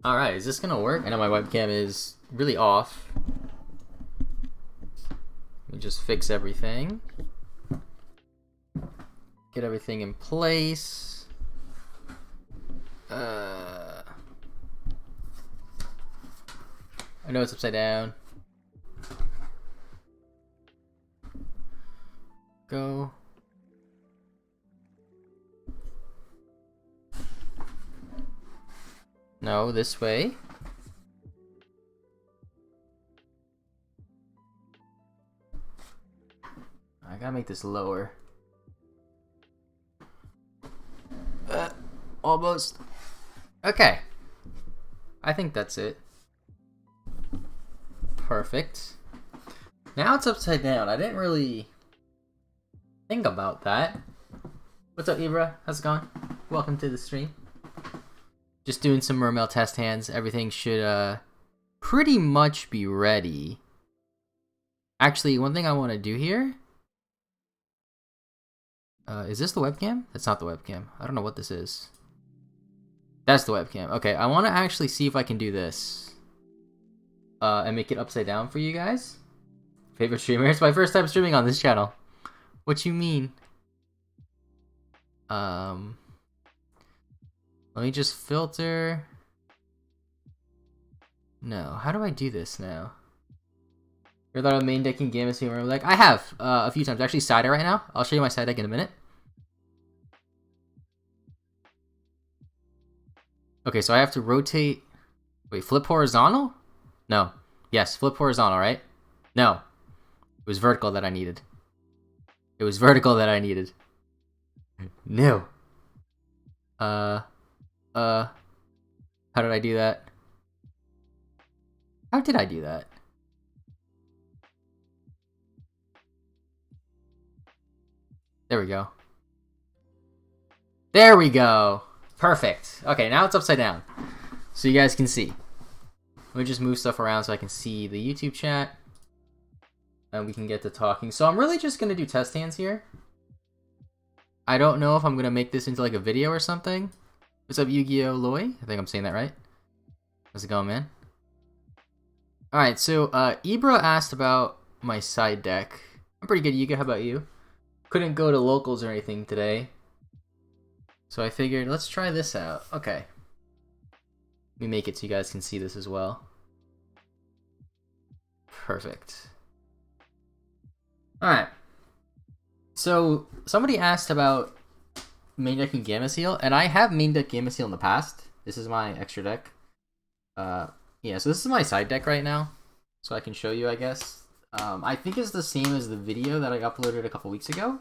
Alright, is this gonna work? I know my webcam is really off. Let me just fix everything. Get everything in place. I know it's upside down. Go. No, this way. I gotta make this lower. Almost. Okay. I think that's it. Perfect. Now it's upside down. I didn't really think about that. What's up, Ibra? How's it going? Welcome to the stream. Just doing some Mermail test hands. Everything should pretty much be ready. Actually, one thing I want to do here. Is this the webcam? That's not the webcam. I don't know what this is. That's the webcam. Okay, I want to actually see if I can do this. And make it upside down for you guys. Favorite streamer? It's my first time streaming on this channel. What you mean? Let me just filter. No, how do I do this now? You ever thought of main decking Gamma Streamer? Like, I have a few times. Actually, side deck right now. I'll show you my side deck in a minute. Okay, so I have to rotate. Wait, flip horizontal? No. Yes, flip horizontal, right? No. It was vertical that I needed. It was vertical that I needed. No. How did I do that? How did I do that? There we go. There we go. Perfect. Okay, now it's upside down. So you guys can see. Let me just move stuff around so I can see the YouTube chat. And we can get to talking. So I'm really just going to do test hands here. I don't know if I'm going to make this into like a video or something. What's up, Yu-Gi-Oh! Loy? I think I'm saying that right. How's it going, man? Alright, so Ibra asked about my side deck. I'm pretty good, Yuga. How about you? Couldn't go to locals or anything today. So I figured, let's try this out. Okay. Let me make it so you guys can see this as well. Perfect. Alright. So, somebody asked about main decking Gamma Seal, and I have main deck Gamma Seal in the past. This is my extra deck. Yeah, so this is my side deck right now. So I can show you, I guess. I think it's the same as the video that I uploaded a couple weeks ago.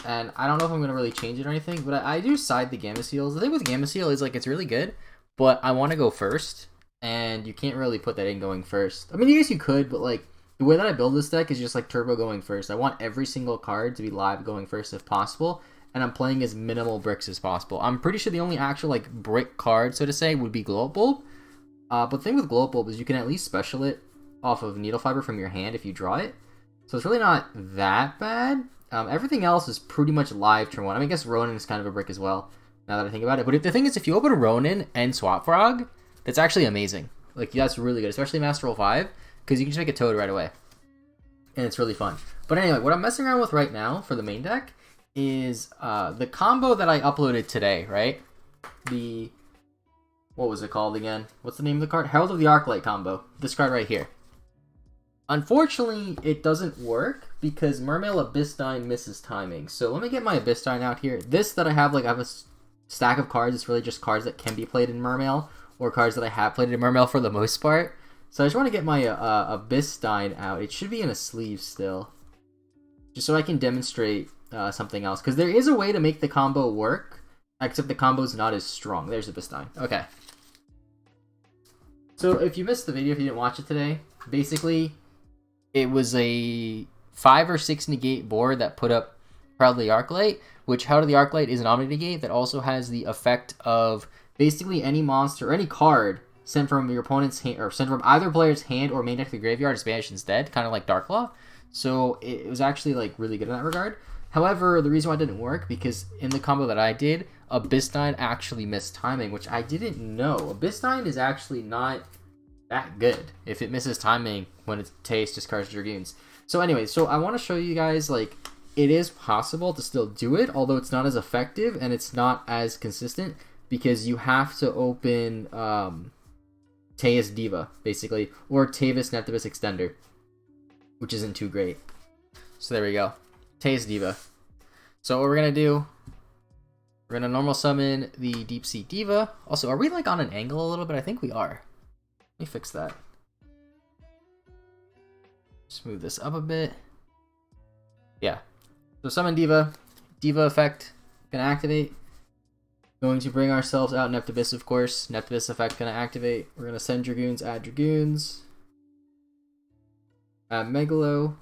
And I don't know if I'm going to really change it or anything, but I do side the Gamma Seals. The thing with Gamma Seal is, like, it's really good, but I want to go first, and you can't really put that in going first. I mean, I guess you could, but, like, the way that I build this deck is just, like, turbo going first. I want every single card to be live going first if possible, and I'm playing as minimal bricks as possible. I'm pretty sure the only actual, like, brick card, so to say, would be Glow Up Bulb. But the thing with Glow Up Bulb is you can at least special it off of Needle Fiber from your hand if you draw it. So it's really not that bad. Everything else is pretty much live turn 1. I mean, I guess Ronin is kind of a brick as well, now that I think about it. But the thing is, if you open Ronin and Swap Frog, that's actually amazing. Like, that's really good, especially Master Roll 5, because you can just make a Toad right away. And it's really fun. But anyway, what I'm messing around with right now for the main deck is the combo that I uploaded today, right? The... What was it called again? What's the name of the card? Herald of the Arclight combo. This card right here. Unfortunately, it doesn't work because Mermail Abyssdine misses timing. So let me get my Abyssdine out here. This that I have, like, I have a stack of cards. It's really just cards that can be played in Mermail, or cards that I have played in Mermail for the most part. So I just want to get my Abyssdine out. It should be in a sleeve still, just so I can demonstrate something else. Because there is a way to make the combo work, except the combo's not as strong. There's Abyssdine. Okay. So if you missed the video, if you didn't watch it today, basically it was a 5 or 6 negate board that put up Proudly Arclight, which Herald of the Arclight is an Omni negate that also has the effect of basically any monster or any card sent from your opponent's hand, or sent from either player's hand or main deck to the graveyard is banished instead, kind of like Darklaw. So it was actually, like, really good in that regard. However, the reason why it didn't work, because in the combo that I did, Abyssdine actually missed timing, which I didn't know. Abyssdine is actually not that good if it misses timing when its taste discards Dragoons. So anyway, so I want to show you guys, like, it is possible to still do it, although it's not as effective and it's not as consistent because you have to open Teus Diva, basically, or Tavis Neptibus Extender, which isn't too great. So there we go. Teus Diva. So what we're going to do, we're going to normal summon the Deep Sea Diva. Also, are we like on an angle a little bit? I think we are. Let me fix that. Just move this up a bit. Yeah. So summon Diva. Diva effect going to activate. Going to bring ourselves out Neptibus, of course. Neptibus effect going to activate. We're going to send Dragoons, add Dragoons. Add Megalo.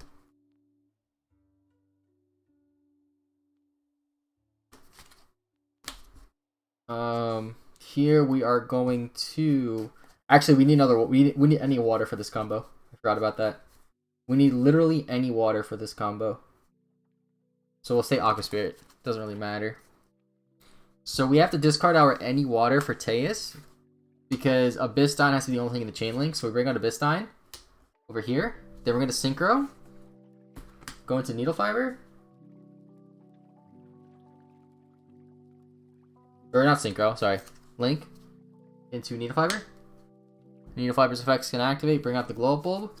Here we are going to... Actually, we need another... We need any water for this combo. I forgot about that. We need literally any water for this combo. So we'll say Aqua Spirit. Doesn't really matter. So we have to discard our any water for Teus, because Abyssdine has to be the only thing in the chain link. So we bring out Abyssdine over here. Then we're going to Synchro. Go into Needle Fiber. Or not Synchro, sorry. Link into Needle Fiber. Needle Fiber's effects can activate. Bring out the Glow Up Bulb.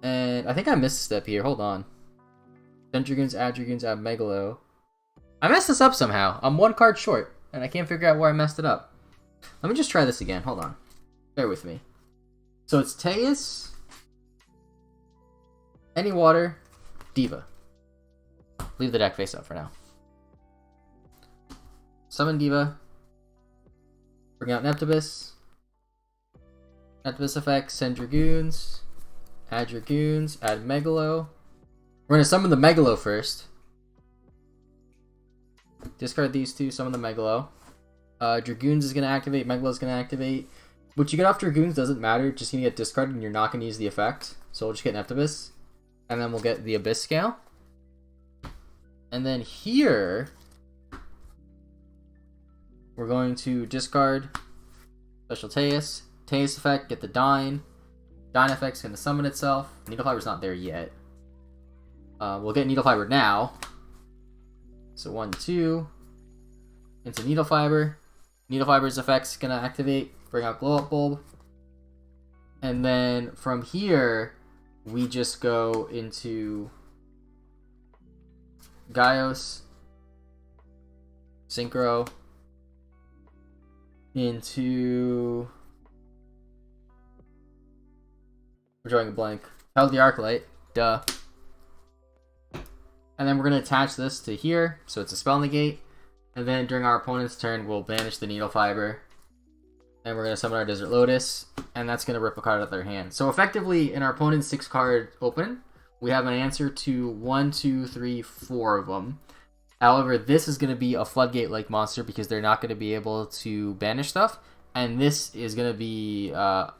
And I think I missed a step here. Hold on. Send Dragoons, add Megalo. I messed this up somehow. I'm one card short, and I can't figure out where I messed it up. Let me just try this again. Hold on. Bear with me. So it's Teus, any water, Diva. Leave the deck face up for now. Summon Diva. Bring out Neptibus. Neptibus effect, send Dragoons. Add Dragoons, add Megalo. We're going to summon the Megalo first. Discard these two, summon the Megalo. Dragoons is going to activate, Megalo is going to activate. What you get off Dragoons doesn't matter, just going to get discarded and you're not going to use the effect. So we'll just get Neptibus. And then we'll get the Abyss Scale. And then here, we're going to discard Special Teus. Teus effect, get the Dine. Dine effect's going to summon itself. Needle Fiber's not there yet. We'll get Needle Fiber now. So 1, 2. Into Needle Fiber. Needle Fiber's effect's going to activate. Bring out Glow Up Bulb. And then from here, we just go into Gaios. Synchro. Into... We're drawing a blank. Held the Arclight. Duh. And then we're going to attach this to here, so it's a spell negate. And then during our opponent's turn, we'll banish the Needle Fiber. And we're going to summon our Desert Lotus, and that's going to rip a card out of their hand. So effectively, in our opponent's 6-card open, we have an answer to 1, 2, 3, 4 of them. However, this is going to be a Floodgate-like monster because they're not going to be able to banish stuff. And this is going to be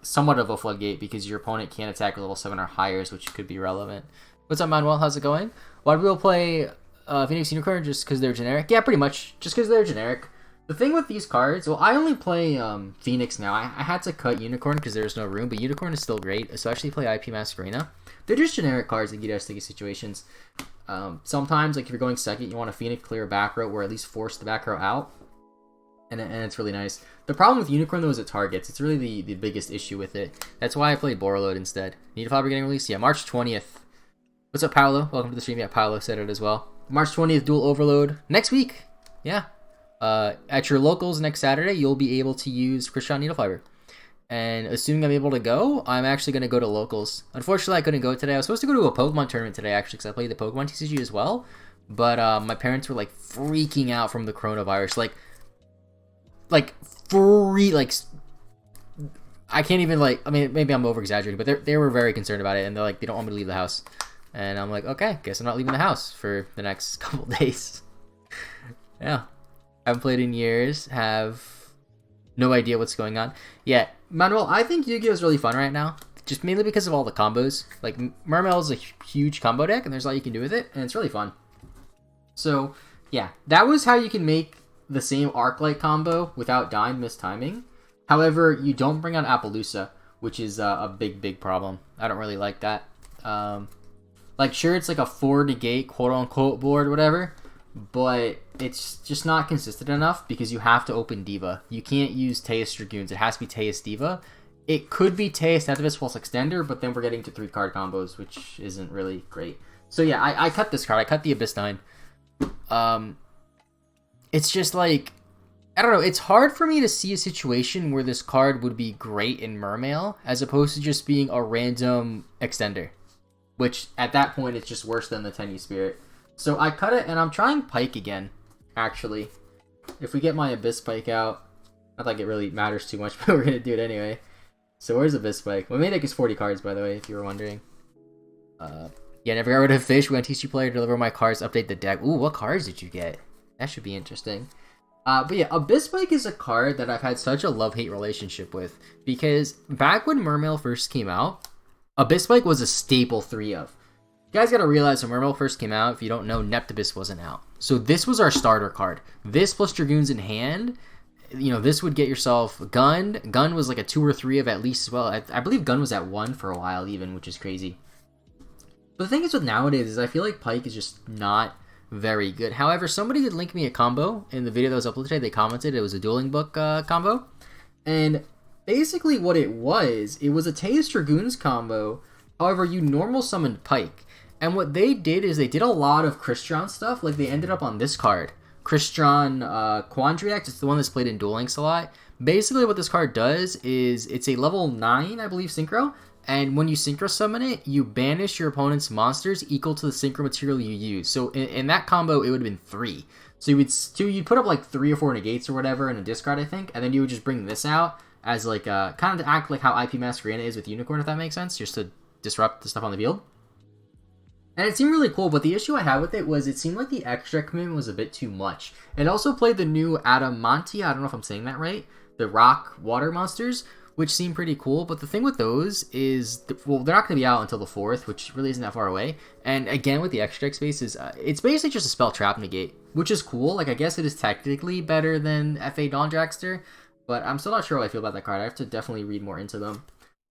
somewhat of a Floodgate because your opponent can't attack with level 7 or higher, which could be relevant. What's up, Manuel? How's it going? Why do people play Phoenix Unicorn just because they're generic? Yeah, pretty much. Just because they're generic. The thing with these cards, well, I only play Phoenix now. I had to cut Unicorn because there's no room, but Unicorn is still great, especially if you play IP Masquerena. They're just generic cards that get out of sticky situations. Sometimes, like if you're going second, you want a Phoenix clear a back row or at least force the back row out. And it's really nice. The problem with Unicorn, though, is it targets. It's really the biggest issue with it. That's why I played Borreload instead. Needle Fiber getting released? Yeah, March 20th. What's up, Paolo? Welcome to the stream. Yeah, Paolo said it as well. March 20th, Dual Overload. Next week. Yeah. At your locals next Saturday, you'll be able to use Christian Needle Fiber. And assuming I'm able to go, I'm actually going to go to locals. Unfortunately, I couldn't go today. I was supposed to go to a Pokemon tournament today, actually, because I played the Pokemon TCG as well. But my parents were, like, freaking out from the coronavirus. I can't even, like, I mean, maybe I'm over-exaggerating, but they were very concerned about it, and they're like, they don't want me to leave the house. And I'm like, okay, guess I'm not leaving the house for the next couple days. Yeah. Haven't played in years, have no idea what's going on. Yeah, Manuel, I think Yu-Gi-Oh! Is really fun right now, just mainly because of all the combos. Like, Mermail is a huge combo deck, and there's a lot you can do with it, and it's really fun. So, Yeah, that was how you can make the same Arc-Light combo without dying mistiming. However, you don't bring out Appaloosa, which is a big problem. I don't really like that. Like, sure, it's like a 4 negate quote-unquote board or whatever, but it's just not consistent enough because you have to open Diva. You can't use Teus Dragoons. It has to be Teus Diva. It could be Teus Nethibus plus Extender, but then we're getting to 3-card combos, which isn't really great. So yeah, I cut this card. I cut the Abyss 9. It's just like, I don't know, it's hard for me to see a situation where this card would be great in Mermail as opposed to just being a random extender, which at that point it's just worse than the Tenyi Spirit. So I cut it, and I'm trying Pike again, actually. If we get my Abyss Pike out, not like it really matters too much, but we're going to do it anyway. So where's Abyss Pike? My main deck is 40 cards, by the way, if you were wondering. Yeah, never got rid of Fish. We're going to teach you player to deliver my cards, update the deck. Ooh, what cards did you get? That should be interesting. But yeah, Abyss Spike is a card that I've had such a love-hate relationship with. Because back when Mermail first came out, Abyss Spike was a staple 3 of. You guys gotta realize when Mermail first came out, if you don't know, Neptibus wasn't out. So this was our starter card. This plus Dragoons in hand, you know, this would get yourself Gun. Gun was like a 2 or 3 of at least as well. I believe Gun was at 1 for a while even, which is crazy. But the thing is with nowadays is I feel like Pike is just not very good. However, somebody did link me a combo in the video that was uploaded today. They commented it was a Dueling Book combo. And basically what it was a Teus Dragoons combo. However, you normal summoned Pike. And what they did is they did a lot of Crystron stuff. Like they ended up on this card. Crystron Quandriax. It's the one that's played in Duel Links a lot. Basically what this card does is it's a level 9, I believe, Synchro. And when you Synchro Summon it, you banish your opponent's monsters equal to the Synchro material you use. So in that combo, it would have been 3. So you'd put up like 3 or 4 negates or whatever in a discard, I think. And then you would just bring this out as like kind of to act like how IP Masquerade is with Unicorn, if that makes sense. Just to disrupt the stuff on the field. And it seemed really cool, but the issue I had with it was it seemed like the extra commitment was a bit too much. It also played the new Adamantia, I don't know if I'm saying that right, the rock water monsters, which seemed pretty cool. But the thing with those is, well, they're not going to be out until the 4th, which really isn't that far away. And again, with the extra deck space, it's basically just a spell trap negate, which is cool. Like, I guess it is technically better than FA Dawn Dragster, but I'm still not sure how I feel about that card. I have to definitely read more into them.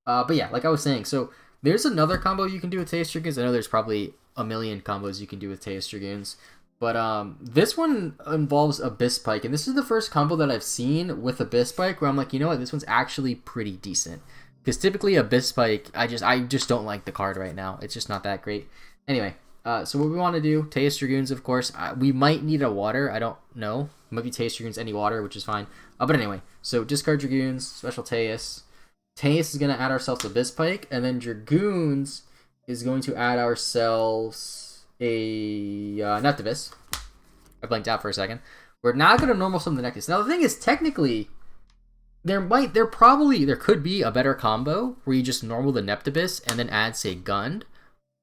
But yeah, like I was saying, so there's another combo you can do with Teus Dragoons. I know there's probably a million combos you can do with Teus Dragoons. But this one involves Abyss Pike, and this is the first combo that I've seen with Abyss Pike where I'm like, you know what, this one's actually pretty decent. Because typically Abyss Pike, I just don't like the card right now. It's just not that great. Anyway, so what we want to do, Teus Dragoons, of course. We might need a water. I don't know. Maybe Teus Dragoons any water, which is fine. But anyway, so discard Dragoons, special Teus. Teus is going to add ourselves Abyss Pike, and then Dragoons is going to add ours a Neptibus. I blanked out for a second. We're not going to normal summon the Nectus. Now the thing is, technically, there could be a better combo where you just normal the Neptibus and then add, say, Gund.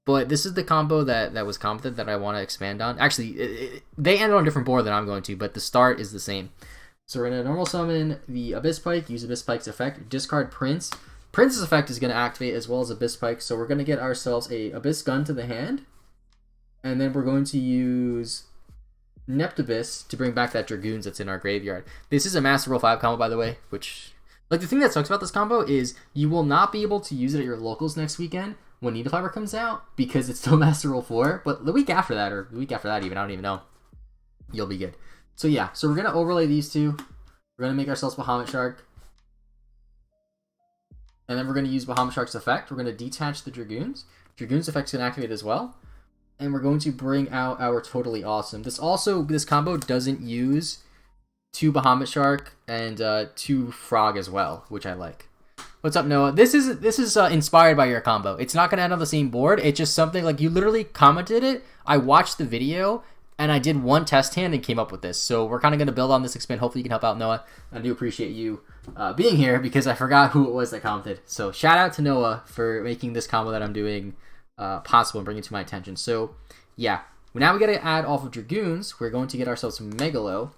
But this is the combo that was commented that I want to expand on. Actually, they ended on a different board than I'm going to, but the start is the same. So we're going to normal summon the Abyss Pike, use Abyss Pike's effect, discard Prince. Prince's effect is going to activate as well as Abyss Pike, so we're going to get ourselves a Abyss Gun to the hand. And then we're going to use Neptibus to bring back that Dragoons that's in our graveyard. This is a Master Roll 5 combo, by the way, which, like, the thing that sucks about this combo is you will not be able to use it at your locals next weekend when Needle Fiber comes out because it's still Master Roll 4, but the week after that, or the week after that even, I don't even know, you'll be good. So yeah, so we're going to overlay these two. We're going to make ourselves Bahamut Shark. And then we're going to use Bahamut Shark's effect. We're going to detach the Dragoons. Dragoons effect's going to activate as well. And we're going to bring out our Totally Awesome. This combo doesn't use 2 Bahamut Shark and 2 Frog as well, which I like. What's up, Noah? This is inspired by your combo. It's not going to end on the same board. It's just something, like, you literally commented it. I watched the video, and I did one test hand and came up with this. So we're kind of going to build on this expand. Hopefully you can help out, Noah. I do appreciate you being here because I forgot who it was that commented. So shout out to Noah for making this combo that I'm doing possible and bringing it to my attention. So yeah, now we got to add off of Dragoons. We're going to get ourselves some Megalo.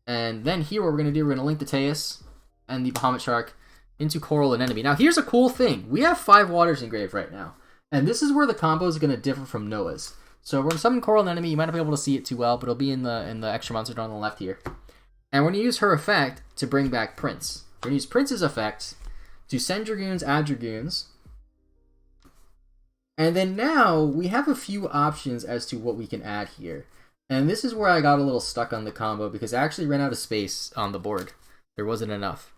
And then here what we're going to do, we're going to link the Teus and the Bahamut Shark into Coral Anemone. Now here's a cool thing. We have 5 waters engraved right now. And this is where the combo is going to differ from Noah's. So we're gonna summon Coral Enemy. You might not be able to see it too well, but it'll be in the extra monster on the left here. And we're gonna use her effect to bring back Prince. We're gonna use Prince's effect to send Dragoons, add Dragoons. And then now we have a few options as to what we can add here. And this is where I got a little stuck on the combo because I actually ran out of space on the board. There wasn't enough.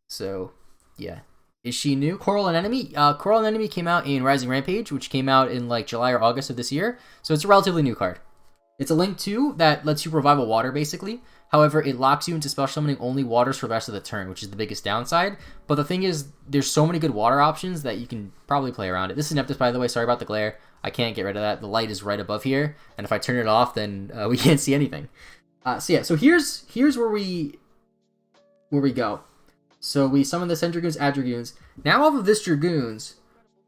So, yeah. Is she new? Coral and Enemy? Coral and Enemy came out in Rising Rampage, which came out in like July or August of this year. So it's a relatively new card. It's a Link 2 that lets you revive a water, basically. However, it locks you into special summoning only waters for the rest of the turn, which is the biggest downside. But the thing is, there's so many good water options that you can probably play around it. This is Neptus, by the way. Sorry about the glare. I can't get rid of that. The light is right above here, and if I turn it off, then we can't see anything. So yeah, so here's where we go. So we summon the Send Dragoons, add Dragoons. Now off of this Dragoons,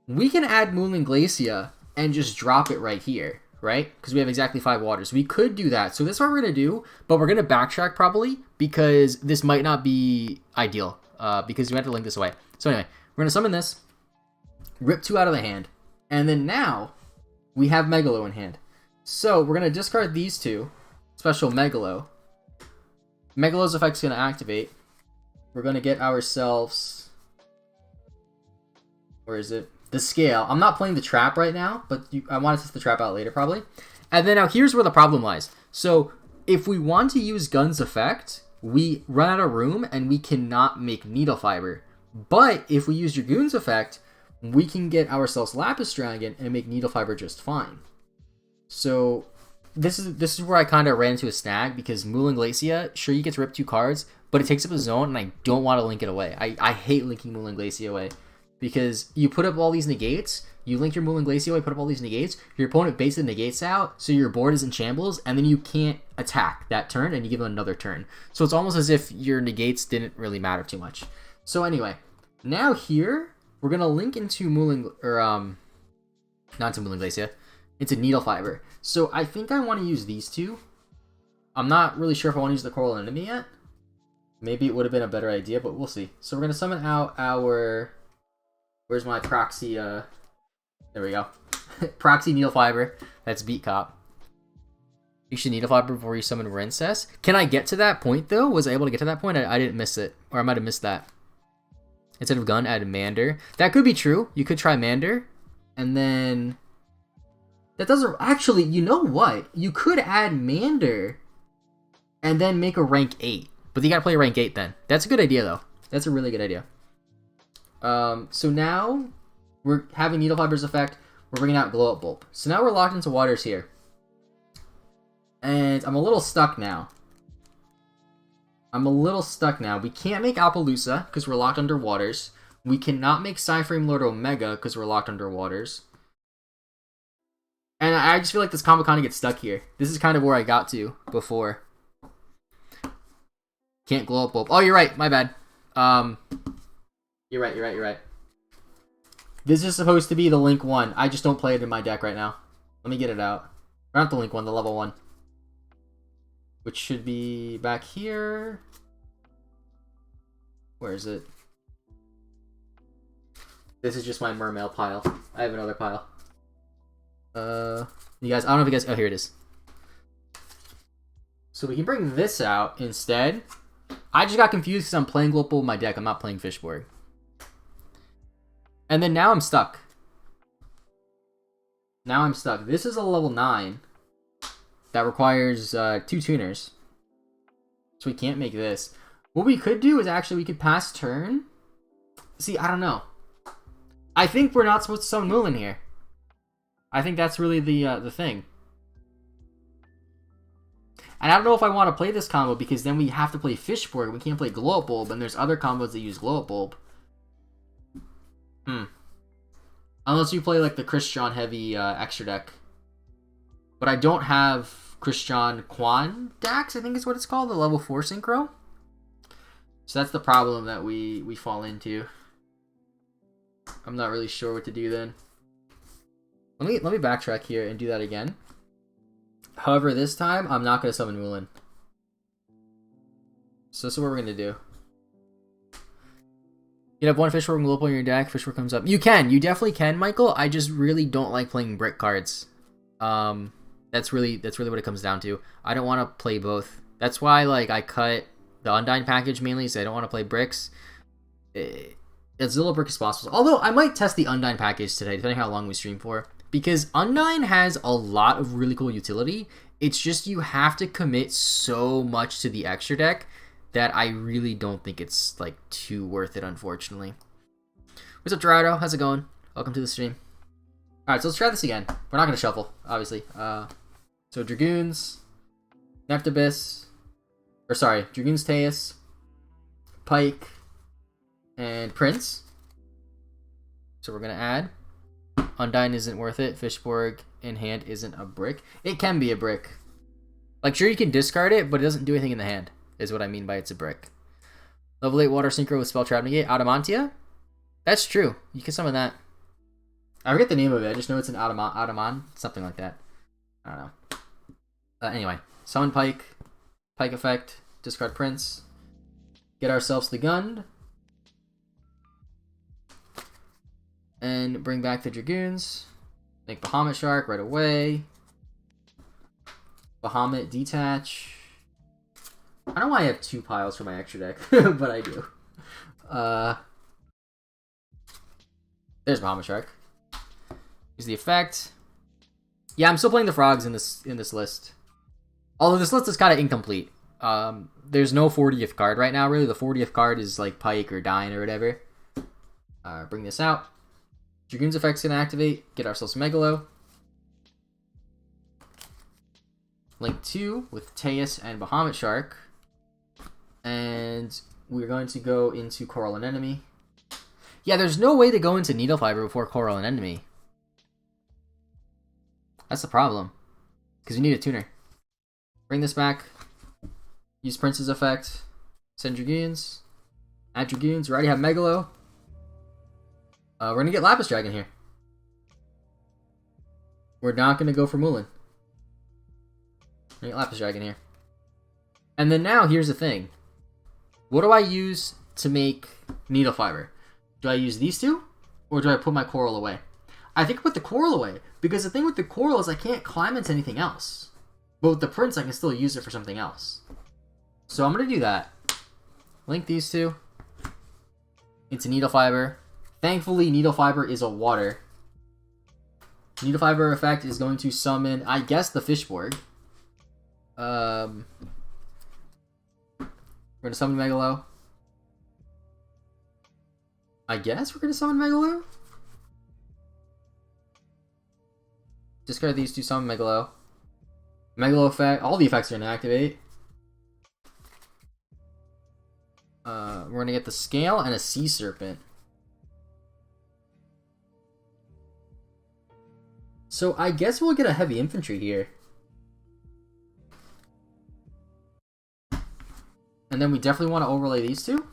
we can add Moonling Glacia and just drop it right here. Right? Because we have exactly 5 waters. We could do that. So that's what we're going to do, but we're going to backtrack probably because this might not be ideal because we have to link this away. So anyway, we're going to summon this, rip 2 out of the hand, and then now we have Megalo in hand. So we're going to discard these 2, special Megalo. Megalo's effect is going to activate. We're going to get ourselves... Where is it? The scale. I'm not playing the trap right now, but I want to test the trap out later probably. And then now here's where the problem lies. So if we want to use Gun's effect, we run out of room and we cannot make Needle Fiber. But if we use Dragoon's effect, we can get ourselves Lapis Dragon and make Needle Fiber just fine. So this is where I kind of ran into a snag because Moonling Glacia, sure you get to rip 2 cards, but it takes up a zone and I don't want to link it away. I hate linking Moonling Glacia away. Because you put up all these negates, you link your Moonling Glacia away, put up all these negates, your opponent bases the negates out, so your board is in shambles, and then you can't attack that turn, and you give them another turn. So it's almost as if your negates didn't really matter too much. So anyway, now here, we're going to link into Moonling, or, not into Moonling Glacia, into Needle Fiber. So I think I want to use these 2. I'm not really sure if I want to use the Coral Enemy yet. Maybe it would have been a better idea, but we'll see. So we're going to summon out our... Where's my proxy? There we go. Proxy Needle Fiber. That's Beat Cop. You should Needle Fiber before you summon Rincess. Can I get to that point, though? Was I able to get to that point? I didn't miss it. Or I might have missed that. Instead of Gun, add Mander. That could be true. You could try Mander. And then... That doesn't... Actually, you know what? You could add Mander and then make a rank 8. But you gotta play rank 8 then. That's a good idea, though. That's a really good idea. So now we're having Needle Fiber's effect. We're bringing out Glow Up Bulb. So now we're locked into waters here. And I'm a little stuck now. We can't make Appaloosa because we're locked under waters. We cannot make Cyframe Lord Omega because we're locked under waters. And I just feel like this combo kind of gets stuck here. This is kind of where I got to before. Can't Glow Up Bulb. Oh, you're right. My bad. You're right. This is supposed to be the Link 1. I just don't play it in my deck right now. Let me get it out. Or not the Link 1, the level 1. Which should be back here. Where is it? This is just my Mermail pile. I have another pile. You guys, I don't know if you guys... Oh, here it is. So we can bring this out instead. I just got confused because I'm playing Global with my deck. I'm not playing Fishborg. And then now I'm stuck. This is a level 9 that requires 2 tuners. So we can't make this. What we could do is actually we could pass turn. See, I don't know. I think we're not supposed to summon Moulin here. I think that's really the thing. And I don't know if I want to play this combo because then we have to play Fishborg. We can't play Glow Up Bulb, and there's other combos that use Glow Up Bulb. Unless you play like the Christian heavy extra deck. But I don't have Christian Quan Dax, I think is what it's called, the level 4 synchro. So that's the problem that we fall into. I'm not really sure what to do then. Let me backtrack here and do that again. However, this time I'm not going to summon Moulin. So this is what we're going to do. You have one Fishborg and Global in your deck, Fishborg comes up. You can, you definitely can, Michael. I just really don't like playing brick cards. That's really what it comes down to. I don't want to play both. That's why like I cut the Undyne package mainly, so I don't want to play bricks. As little brick as possible. Although I might test the Undyne package today, depending how long we stream for. Because Undyne has a lot of really cool utility. It's just you have to commit so much to the extra deck that I really don't think it's like too worth it, unfortunately. What's up, Gerardo? How's it going? Welcome to the stream. Alright, so let's try this again. We're not going to shuffle, obviously. So Dragoons, Neptibus, or sorry, Dragoons, Teus, Pike, and Prince. So we're going to add. Undyne isn't worth it. Fishborg in hand isn't a brick. It can be a brick. Like, sure, you can discard it, but it doesn't do anything in the hand, is what I mean by it's a brick. Level 8 Water Synchro with Spell Trap Negate. Adamantia? That's true. You can summon that. I forget the name of it. I just know it's an Adaman. Something like that. I don't know. Anyway. Summon Pike. Pike effect. Discard Prince. Get ourselves the Gund. And bring back the Dragoons. Make Bahamut Shark right away. Bahamut detach. I don't know why I have 2 piles for my extra deck, but I do. There's Bahamut Shark. Use the effect. Yeah, I'm still playing the frogs in this list. Although this list is kind of incomplete. There's no 40th card right now, really. The 40th card is like Pike or Dyne or whatever. Bring this out. Dragoon's effect's gonna activate. Get ourselves Megalo. Link 2 with Teus and Bahamut Shark. And we're going to go into Coral Anemone. Yeah, there's no way to go into Needle Fiber before Coral Anemone. That's the problem. Because you need a tuner. Bring this back. Use Prince's effect. Send Dragoons. Add Dragoons. We already have Megalo. We're going to get Lapis Dragon here. We're not going to go for Mulan. We're going to get Lapis Dragon here. And then now, here's the thing. What do I use to make Needle Fiber? Do I use these two? Or do I put my Coral away? I think I put the Coral away. Because the thing with the Coral is I can't climb into anything else. But with the Prince, I can still use it for something else. So I'm going to do that. Link these two. Into Needle Fiber. Thankfully, Needle Fiber is a water. Needle Fiber effect is going to summon, I guess, the Fishborg. We're going to summon Megalo. I guess we're going to summon Megalo? Discard these two, summon Megalo. Megalo effect, all the effects are going to activate. We're going to get the Scale and a Sea Serpent. So I guess we'll get a Heavy Infantry here. And then we definitely want to overlay these two.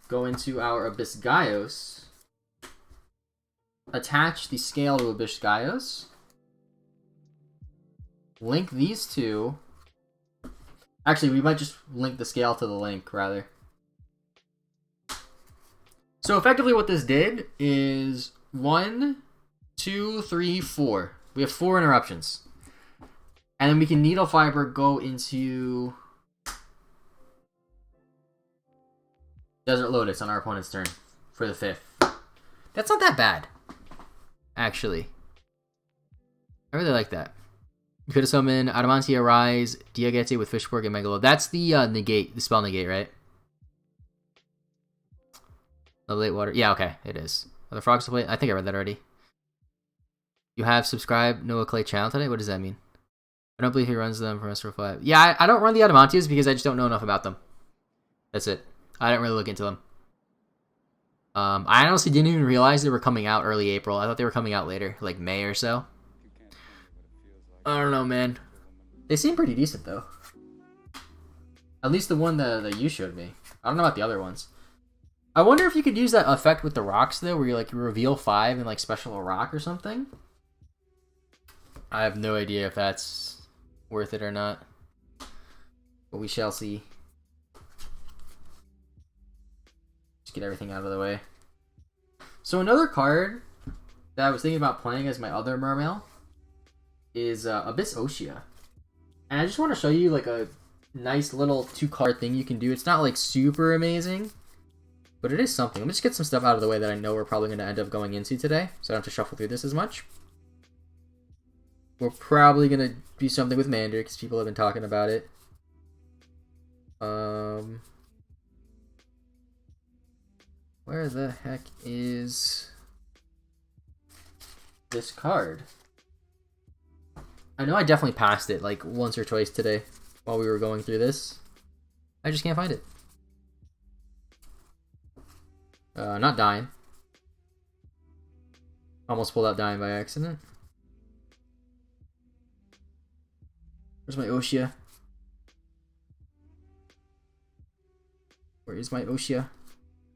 Go into our Abyss Gaios. Attach the Scale to Abyss Gaios. Link these two. Actually, we might just link the Scale to the link, rather. So effectively what this did is 1, 2, 3, 4. We have 4 interruptions. And then we can Needle Fiber go into Desert Lotus on our opponent's turn for the 5th. That's not that bad, actually. I really like that. You could have summoned Adamantia Rise, Diagete with Fishborg and Megalo. That's the negate, the spell negate, right? The late water. Yeah, okay, it is. Are the frogs to play? I think I read that already. You have subscribed Noah Clay channel today? What does that mean? I don't believe he runs them from Astro 5. Yeah, I don't run the Adamantias because I just don't know enough about them. That's it. I didn't really look into them. I honestly didn't even realize they were coming out early April. I thought they were coming out later, like May or so. I don't know, man. They seem pretty decent, though. At least the one that you showed me. I don't know about the other ones. I wonder if you could use that effect with the rocks, though, where you, like, reveal 5 and, like, special a rock or something. I have no idea if that's worth it or not. But we shall see. Just get everything out of the way. So another card that I was thinking about playing as my other Mermail is Abyss Oshia. And I just want to show you like a nice little 2-card thing you can do. It's not like super amazing, but it is something. Let me just get some stuff out of the way that I know we're probably going to end up going into today, so I don't have to shuffle through this as much. We're probably going to do something with Mander because people have been talking about it. Where the heck is this card? I know I definitely passed it like once or twice today while we were going through this. I just can't find it. Not dying. Almost pulled out dying by accident. Where's my Oshia? Where is my Oshia?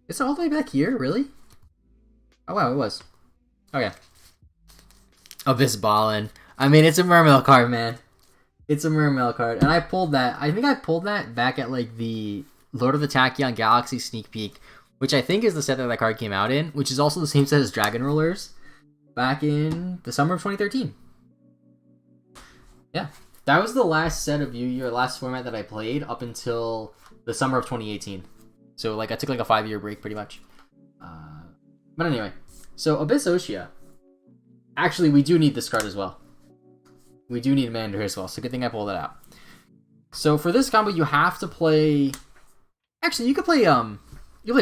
It's all the way back here, really? Oh wow, it was. Okay. Abyss Ballin. I mean, it's a Mermail card, man. It's a Mermail card. And I pulled that. I think I pulled that back at like the Lord of the Tachyon Galaxy sneak peek, which I think is the set that card came out in, which is also the same set as Dragon Rollers back in the summer of 2013. Yeah. That was the last set of Yu-Gi-Oh! Last format that I played up until the summer of 2018. So like I took like a 5-year break pretty much. But anyway, so Abyss Oshia. Actually, we do need this card as well. We do need Mander as well, so good thing I pulled that out. So for this combo, you have to play... Actually, you could play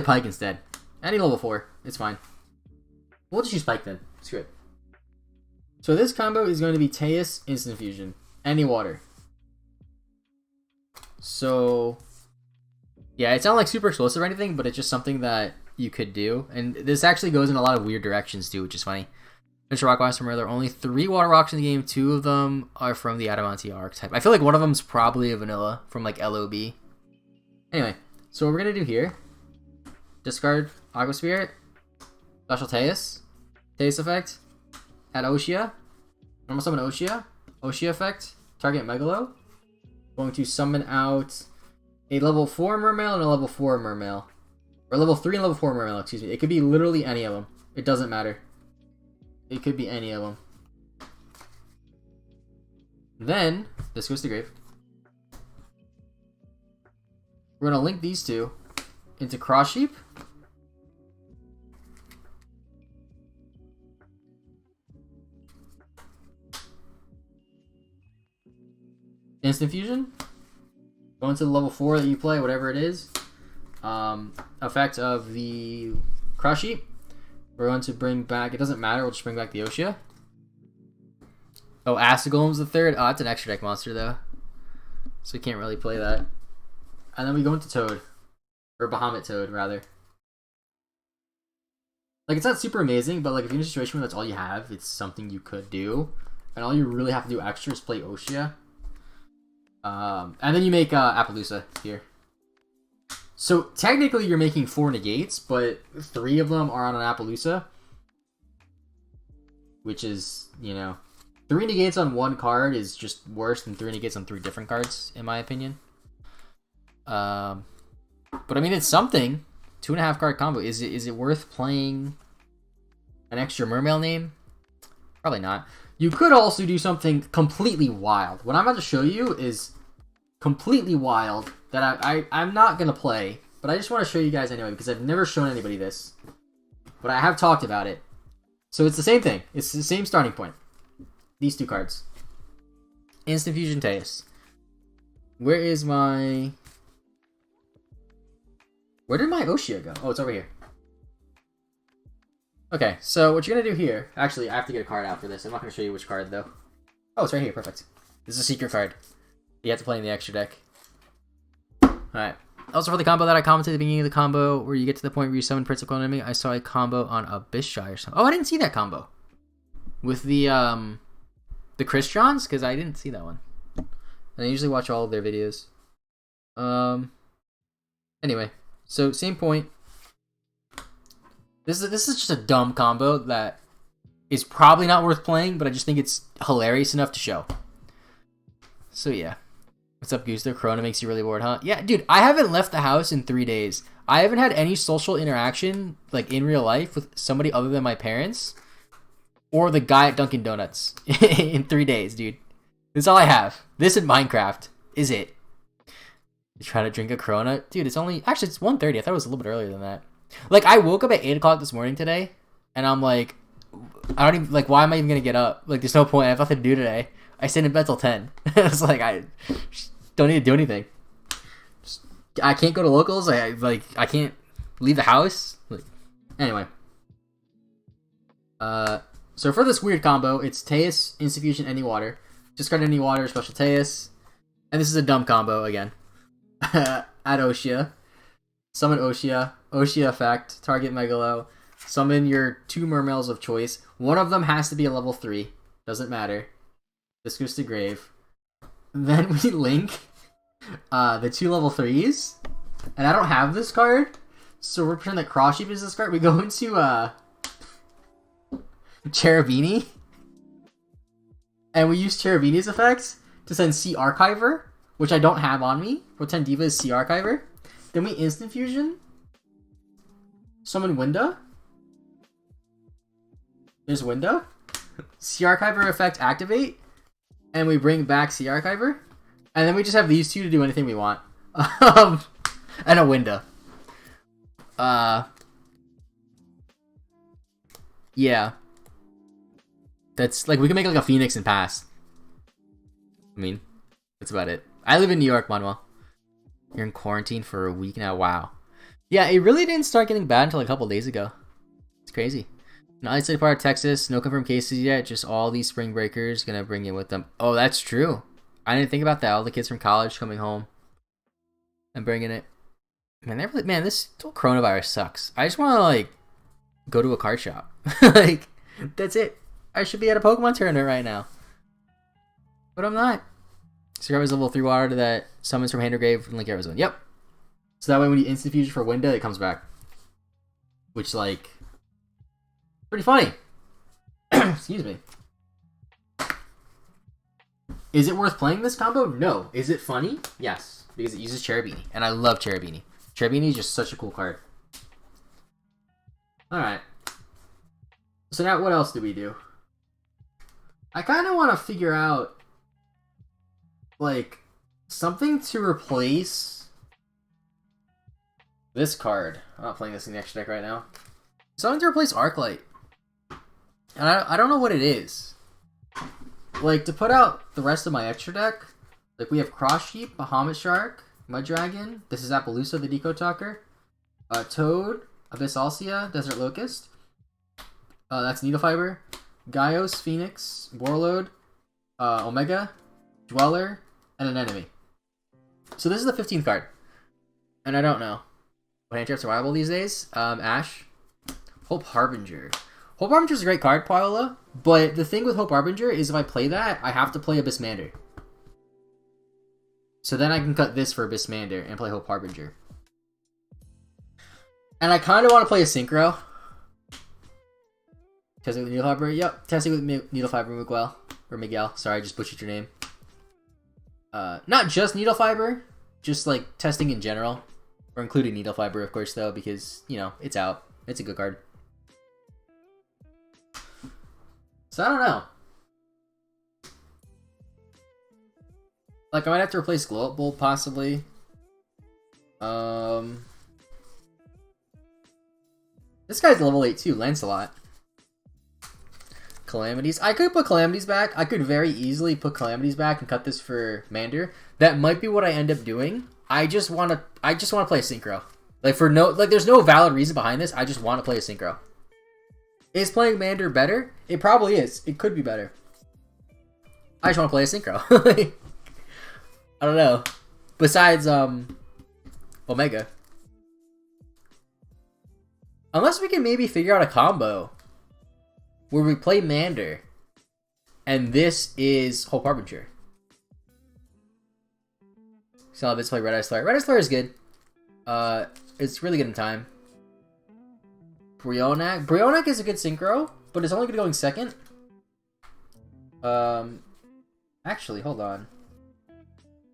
Pike instead. Any level 4, it's fine. We'll just use Pike then. Screw it. So this combo is going to be Teus Instant Fusion. Any water. So... yeah, it's not like super explosive or anything, but it's just something that you could do. And this actually goes in a lot of weird directions too, which is funny. Mr. Rock Monster, there are only 3 water rocks in the game. 2 of them are from the Adamantia archetype. I feel like one of them's probably a vanilla from like LOB. Anyway, so what we're going to do here, discard Aqua Spirit, Special Teus, Teus effect, add Oshia, normal summon Oshia, Oshia effect, target Megalo, going to summon out a level 4 Mermail and a level 4 Mermail. Or level 3 and level 4 Mermail, excuse me. It could be literally any of them. It doesn't matter. It could be any of them. Then, this goes to grave. We're going to link these two into Cross Sheep. Instant Fusion. Go into the level 4 that you play, whatever it is. Effect of the Cross Sheep. We're going to bring back, it doesn't matter, we'll just bring back the Oshia. Oh, Astagolem's the 3rd. Oh, it's an extra deck monster though. So we can't really play that. And then we go into Toad. Or Bahamut Toad, rather. Like, it's not super amazing, but like if you're in a situation where that's all you have, it's something you could do. And all you really have to do extra is play Oshia. And then you make Appaloosa here. So technically you're making 4 negates, but 3 of them are on an Appaloosa. Which is, you know, 3 negates on 1 card is just worse than 3 negates on 3 different cards, in my opinion. But I mean, it's something. 2.5 card combo. Is it worth playing an extra Mermail name? Probably not. You could also do something completely wild. What I'm about to show you is completely wild that I'm not going to play, but I just want to show you guys anyway because I've never shown anybody this. But I have talked about it. So it's the same thing. It's the same starting point. These 2 cards. Instant Fusion Teus. Where is my... Where did my Oshia go? Oh, it's over here. Okay, so what you're going to do here... Actually, I have to get a card out for this. I'm not going to show you which card, though. Oh, it's right here. Perfect. This is a secret card. You have to play in the extra deck. Alright. Also, for the combo that I commented at the beginning of the combo, where you get to the point where you summon principal enemy, I saw a combo on Abyss Shy or something. Oh, I didn't see that combo. With the Christians? Because I didn't see that one. And I usually watch all of their videos. Anyway. So, same point. This is just a dumb combo that is probably not worth playing, but I just think it's hilarious enough to show. So, yeah. What's up, Goose? The corona makes you really bored, huh? Yeah, dude, I haven't left the house in 3 days. I haven't had any social interaction, like, in real life with somebody other than my parents or the guy at Dunkin' Donuts in 3 days, dude. That's all I have. This and Minecraft is it. You try to drink a Corona? Dude, it's only... Actually, it's 1:30. I thought it was a little bit earlier than that. Like, I woke up at 8 o'clock this morning today, and I'm like... I don't even... Like, why am I even going to get up? Like, there's no point. I have nothing to do today. I stayed in bed till 10. It's like, I don't need to do anything. I can't go to locals. I can't leave the house. Like, anyway. So for this weird combo, it's Teus, Infusion, any water. Discard any water, special Teus. And this is a dumb combo again. Add Oshia. Summon Oshia. Oshia effect. Target Megalo. Summon your 2 Mermails of choice. One of them has to be a level 3. Doesn't matter. This goes to grave. Then we link the 2 level 3s. And I don't have this card. So we're pretending that Cross Sheep is this card. We go into Cherubini. And we use Cherubini's effects to send Sea Archiver, which I don't have on me. Pretend Diva is Sea Archiver. Then we Instant Fusion. Summon Winda. There's Winda. Sea Archiver effect activate. And we bring back Sea Archiver. And then we just have these 2 to do anything we want. And a Winda. Yeah. That's, like, we can make, like, a Phoenix and pass. I mean, that's about it. I live in New York, Manuel. You're in quarantine for a week now. Wow. Yeah, it really didn't start getting bad until like, a couple days ago. It's crazy. An isolated part of Texas. No confirmed cases yet. Just all these spring breakers gonna bring it with them. Oh, that's true. I didn't think about that. All the kids from college coming home and bringing it. Man, this whole coronavirus sucks. I just want to, like, go to a card shop. Like, that's it. I should be at a Pokemon tournament right now. But I'm not. Cigar is level 3 water that summons from hand or grave from Link Arizona. Yep. So that way when you instant fusion for Winda, it comes back. Which, like, pretty funny. Excuse me. Is it worth playing this combo? No. Is it funny? Yes. Because it uses Cherubini. And I love Cherubini. Cherubini is just such a cool card. Alright. So now what else do we do? I kind of want to figure out, like, something to replace this card. I'm not playing this in the extra deck right now. Something to replace Arclight. And I don't know what it is. Like, to put out the rest of my extra deck, like, we have Cross Sheep, Bahamut Shark, Mud Dragon. This is Appaloosa, the Deco Talker. Toad, Abyssalcia, Desert Locust. That's Needle Fiber. Gaios, Phoenix, Warlord, Omega, Dweller, and an enemy. So this is the 15th card. And I don't know. What hand traps are viable these days? Ash. Hope Harbinger. Hope Harbinger is a great card, Paola. But the thing with Hope Harbinger is if I play that, I have to play Abyssmander. So then I can cut this for Abyssmander and play Hope Harbinger. And I kind of want to play a Synchro. Testing with Needle Fiber? Yep. Testing with Needle Fiber, Miguel. Or Miguel. Sorry, I just butchered your name. Not just Needle Fiber. Just, like, testing in general. Or including Needle Fiber, of course, though. Because, you know, it's out. It's a good card. So, I don't know. Like, I might have to replace Glow Up Bulb, possibly. This guy's level 8, too. Lancelot. Calamities. I could put Calamities back. I could very easily put Calamities back and cut this for Mander. That might be what I end up doing. I just want to play a Synchro. Like there's no valid reason behind this. I just want to play a Synchro. Is playing Mander better? It probably is. It could be better. I just want to play a Synchro. I don't know. Besides Omega. Unless we can maybe figure out a combo where we play Mander, and this is Hope Harbinger. So I'll just play Red Eyes Flare. Red Eyes Flare is good. It's really good in time. Brionac. Brionac is a good synchro, but it's only going to go in second. Actually, hold on.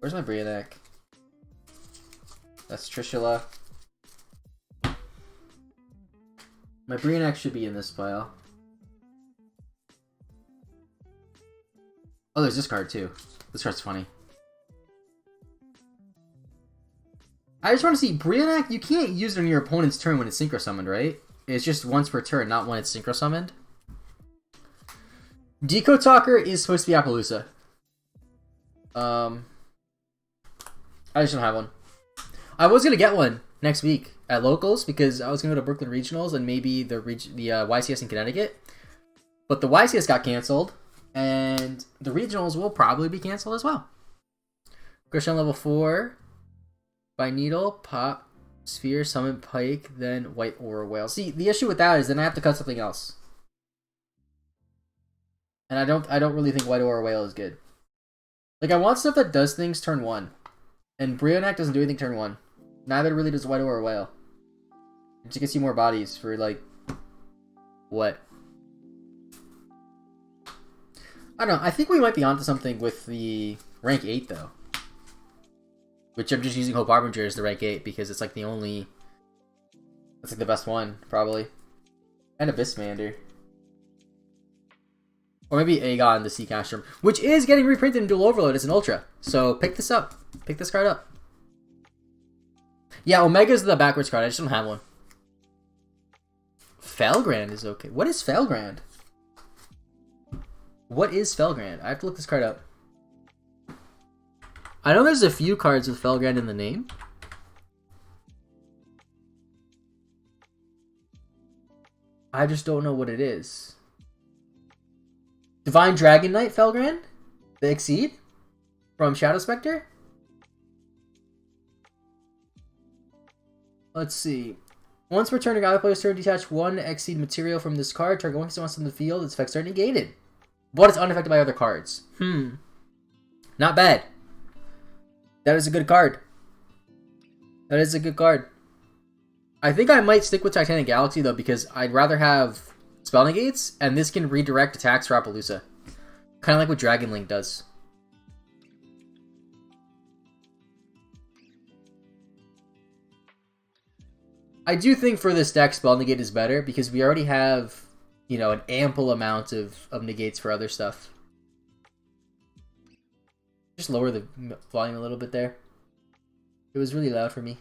Where's my Brionac? That's Trishula. My Brionac should be in this pile. Oh, there's this card too. This card's funny. I just want to see Brionac. You can't use it on your opponent's turn when it's synchro summoned, right? It's just once per turn, not when it's synchro summoned. Deco Talker is supposed to be Appaloosa. I just don't have one. I was gonna get one next week at locals because I was gonna go to Brooklyn Regionals and maybe the YCS in Connecticut, but the YCS got canceled and the regionals will probably be canceled as well. Christian level 4 by Needle, Pop, Sphere, Summon, Pike, then White Aura Whale. See, the issue with that is then I have to cut something else, and I don't really think White Aura Whale is good. Like, I want stuff that does things turn 1. And Brionac doesn't do anything turn 1. Neither really does White Aura Whale. It just gets you more bodies for, like... What? I don't know. I think we might be onto something with the rank 8, though. Which I'm just using Hope Harbinger as the rank 8, because it's, like, the only... That's, like, the best one, probably. And Abyssmander. Or maybe Aegon, the Sea Castrum, which is getting reprinted in Dual Overload as an Ultra. So pick this up. Pick this card up. Yeah, Omega's the backwards card. I just don't have one. Felgrand is okay. What is Felgrand? What is Felgrand? I have to look this card up. I know there's a few cards with Felgrand in the name. I just don't know what it is. Divine Dragon Knight Felgrand? The Exceed? From Shadow Spectre? Let's see. Once per turn, a player's turn, detach one Exceed material from this card. Target one once in the field, its effects are negated. But it's unaffected by other cards. Not bad. That is a good card. That is a good card. I think I might stick with Titanic Galaxy, though, because I'd rather have spell negates, and this can redirect attacks for Appaloosa. Kind of like what Dragon Link does. I do think for this deck, spell negate is better, because we already have, you know, an ample amount of negates for other stuff. Just lower the volume a little bit there. It was really loud for me.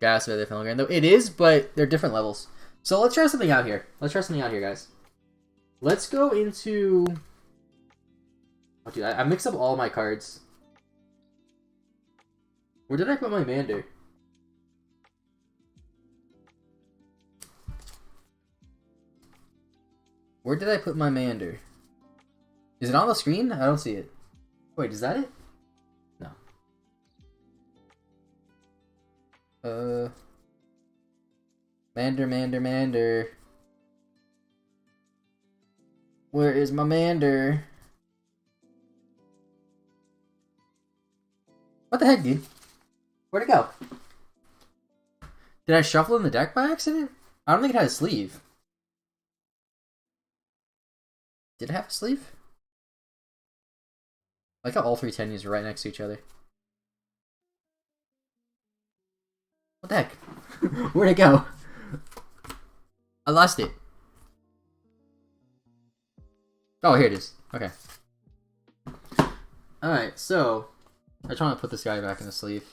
Gas by the Felgrand, though. It is, but they're different levels. So let's try something out here. Guys. Let's go into... Oh, dude, I mixed up all my cards. Where did I put my Mander? Where did I put my Mander? Is it on the screen? I don't see it. Wait, is that it? No. Mander. Where is my Mander? What the heck, dude? Where'd it go? Did I shuffle in the deck by accident? I don't think it had a sleeve. Did it have a sleeve? I like how all three Tenyas are right next to each other. What the heck? Where'd it go? I lost it. Oh, here it is. Okay. Alright, so... I try to put this guy back in the sleeve.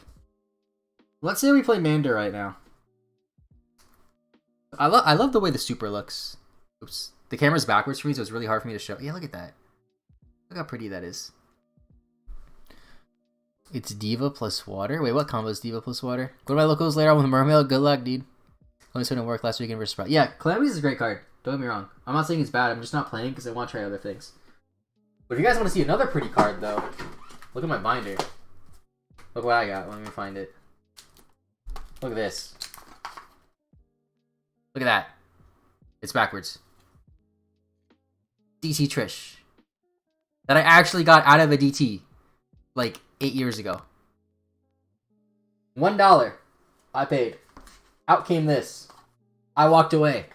Let's say we play Mander right now. I love the way the super looks. Oops. The camera's backwards for me, so it's really hard for me to show. Yeah, look at that. Look how pretty that is. It's Diva plus Water. Wait, what combo is Diva plus Water? Go to my locals later on with Mermail. Good luck, dude. Let me see what work last weekend versus Sprout. Yeah, Calamities is a great card. Don't get me wrong. I'm not saying it's bad. I'm just not playing because I want to try other things. But if you guys want to see another pretty card, though, look at my binder. Look what I got. Let me find it. Look at this. Look at that. It's backwards. DT Trish. That I actually got out of a DT. Like 8 years ago. $1. I paid. Out came this. I walked away.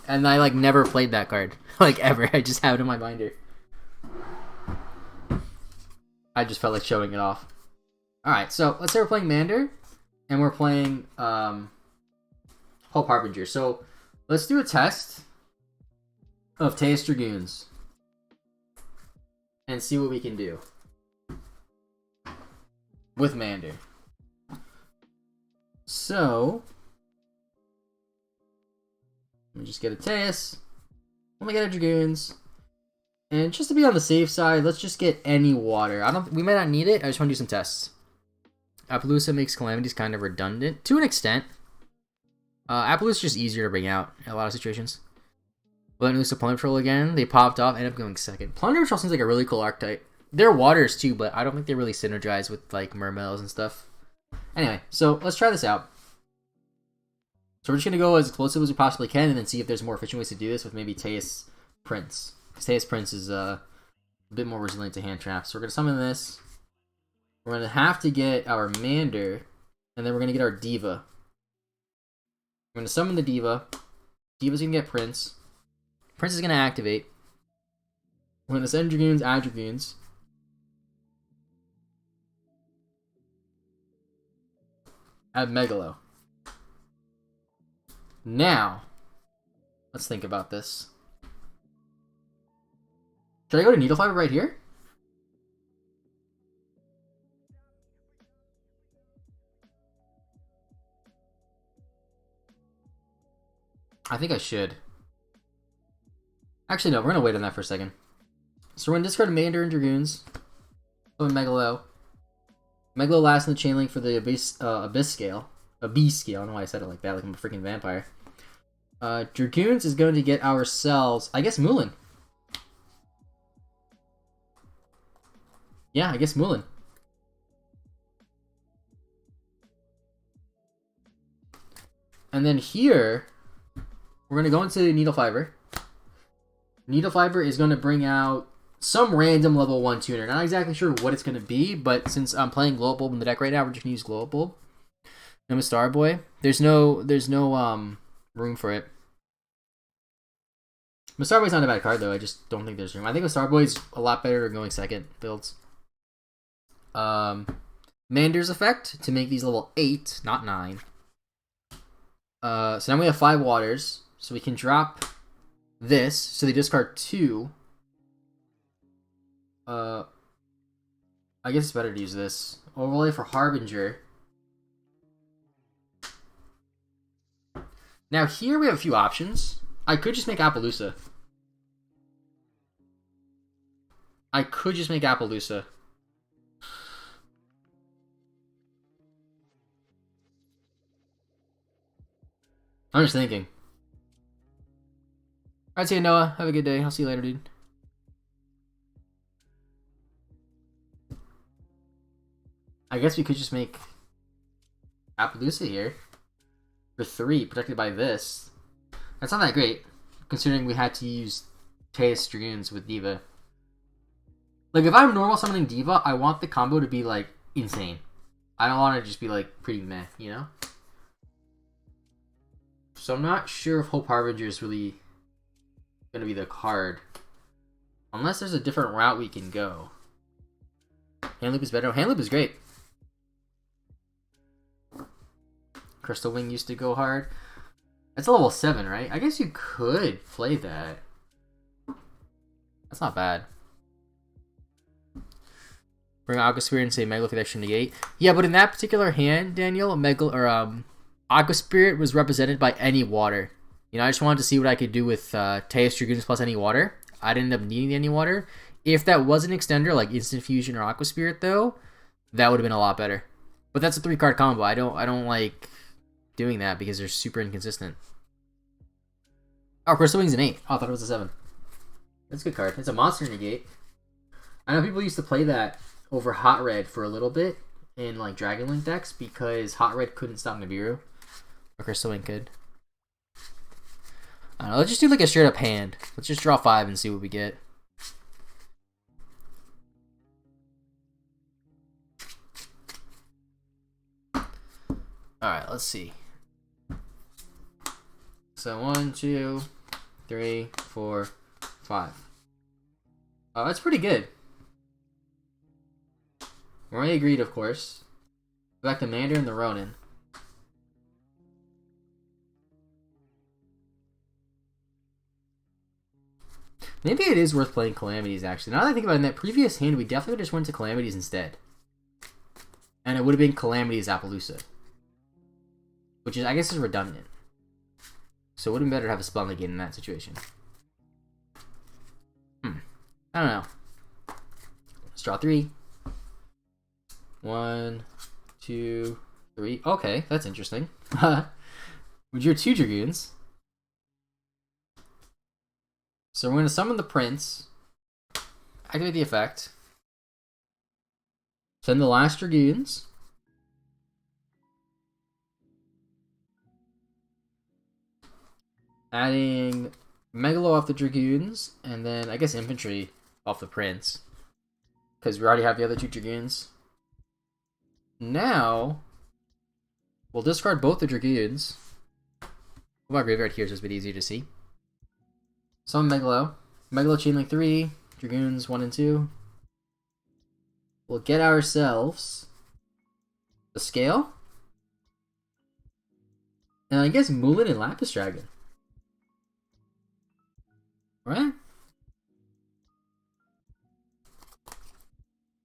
And I like never played that card. Like ever. I just have it in my binder. I just felt like showing it off. Alright, so let's say we're playing Mander, and we're playing Hope Harbinger. So let's do a test of Teus Dragoons and see what we can do with Mander. So let me just get a Teus. Let me get a Dragoons. And just to be on the safe side, let's just get any water. We might not need it. I just want to do some tests. Appaloosa makes Calamities kind of redundant to an extent. Appaloosa is just easier to bring out in a lot of situations. Letting loose a Plunder Patrol again. They popped off, ended up going second. Plunder Patrol seems like a really cool archetype. They're waters too, but I don't think they really synergize with like Mermails and stuff. Anyway, so let's try this out. So we're just going to go as explosive as we possibly can and then see if there's more efficient ways to do this with maybe Teus Prince. Because Teus Prince is a bit more resilient to hand traps. So we're going to summon this. We're going to have to get our Mander, and then we're going to get our Diva. We're going to summon the Diva. Diva's going to get Prince. Prince is going to activate. We're going to send Dragoons, add Dragoons. Add Megalo. Now, let's think about this. Should I go to Needle Fiber right here? I think I should. Actually, no, we're going to wait on that for a second. So we're going to discard Mander and Dragoons. Put Megalo. Megalo lasts in the chain link for the Abyss scale. A B scale. I don't know why I said it like that, like I'm a freaking vampire. Dragoons is going to get ourselves, I guess, Moulin. Yeah, I guess Moulin. And then here, we're going to go into Needle Fiber. Needle Fiber is going to bring out some random level 1 tuner. Not exactly sure what it's going to be, but since I'm playing Glow Up Bulb in the deck right now, we're just going to use Glow Up Bulb. I'm a Starboy. There's no room for it. Starboy's not a bad card though. I just don't think there's room. I think Starboy's a lot better going second builds. Mander's effect to make these level 8, not 9. So now we have 5 waters, so we can drop this. So they discard 2. I guess it's better to use this. Overlay for Harbinger. Now here we have a few options. I could just make Appaloosa. I'm just thinking. Alright, see you, Noah. Have a good day. I'll see you later, dude. I guess we could just make Appaloosa here. For 3, protected by this. That's not that great, considering we had to use Teus Dragoons with Diva. Like, if I'm normal summoning Diva, I want the combo to be, like, insane. I don't want to just be, like, pretty meh, you know? So I'm not sure if Hope Harbinger is really going to be the card. Unless there's a different route we can go. Hand Loop is better. Hand Loop is great. Crystal Wing used to go hard. That's a level 7, right? I guess you could play that. That's not bad. Bring Aqua Spirit and say Megalo for the extra negate. Yeah, but in that particular hand, Daniel, Aqua Spirit was represented by any water. You know, I just wanted to see what I could do with Teus Dragoons plus any water. I didn't end up needing any water. If that was an extender like Instant Fusion or Aqua Spirit, though, that would have been a lot better. But that's a 3-card combo. I don't like doing that because they're super inconsistent. Oh, Crystal Wing's an 8. Oh, I thought it was a 7. That's a good card. It's a monster negate. I know people used to play that over Hot Red for a little bit in like Dragon Link decks because Hot Red couldn't stop Nibiru. Or Crystal Wing could. I don't know, let's just do like a straight up hand. Let's just draw 5 and see what we get. Alright, let's see. So 1, 2, 3, 4, 5. Oh, that's pretty good. Roy agreed, of course. Back to Mander and the Ronin. Maybe it is worth playing Calamities, actually. Now that I think about it, in that previous hand, we definitely just went to Calamities instead. And it would have been Calamities Appaloosa. Which is, I guess, is redundant. So it would have been better to have a Spell Negate in that situation. I don't know. Let's draw 3. 1, 2, 3. Okay, that's interesting. We drew 2 Dragoons. So we're going to summon the Prince. Activate the effect. Send the last Dragoons. Adding Megalo off the Dragoons. And then, I guess, Infantry off the Prince. Because we already have the other 2 Dragoons. Now, we'll discard both the Dragoons. My graveyard here is just a bit easier to see. Summon Megalo. Megalo Chainlink 3. Dragoons 1 and 2. We'll get ourselves the Scale. And I guess Mulan and Lapis Dragon. Right?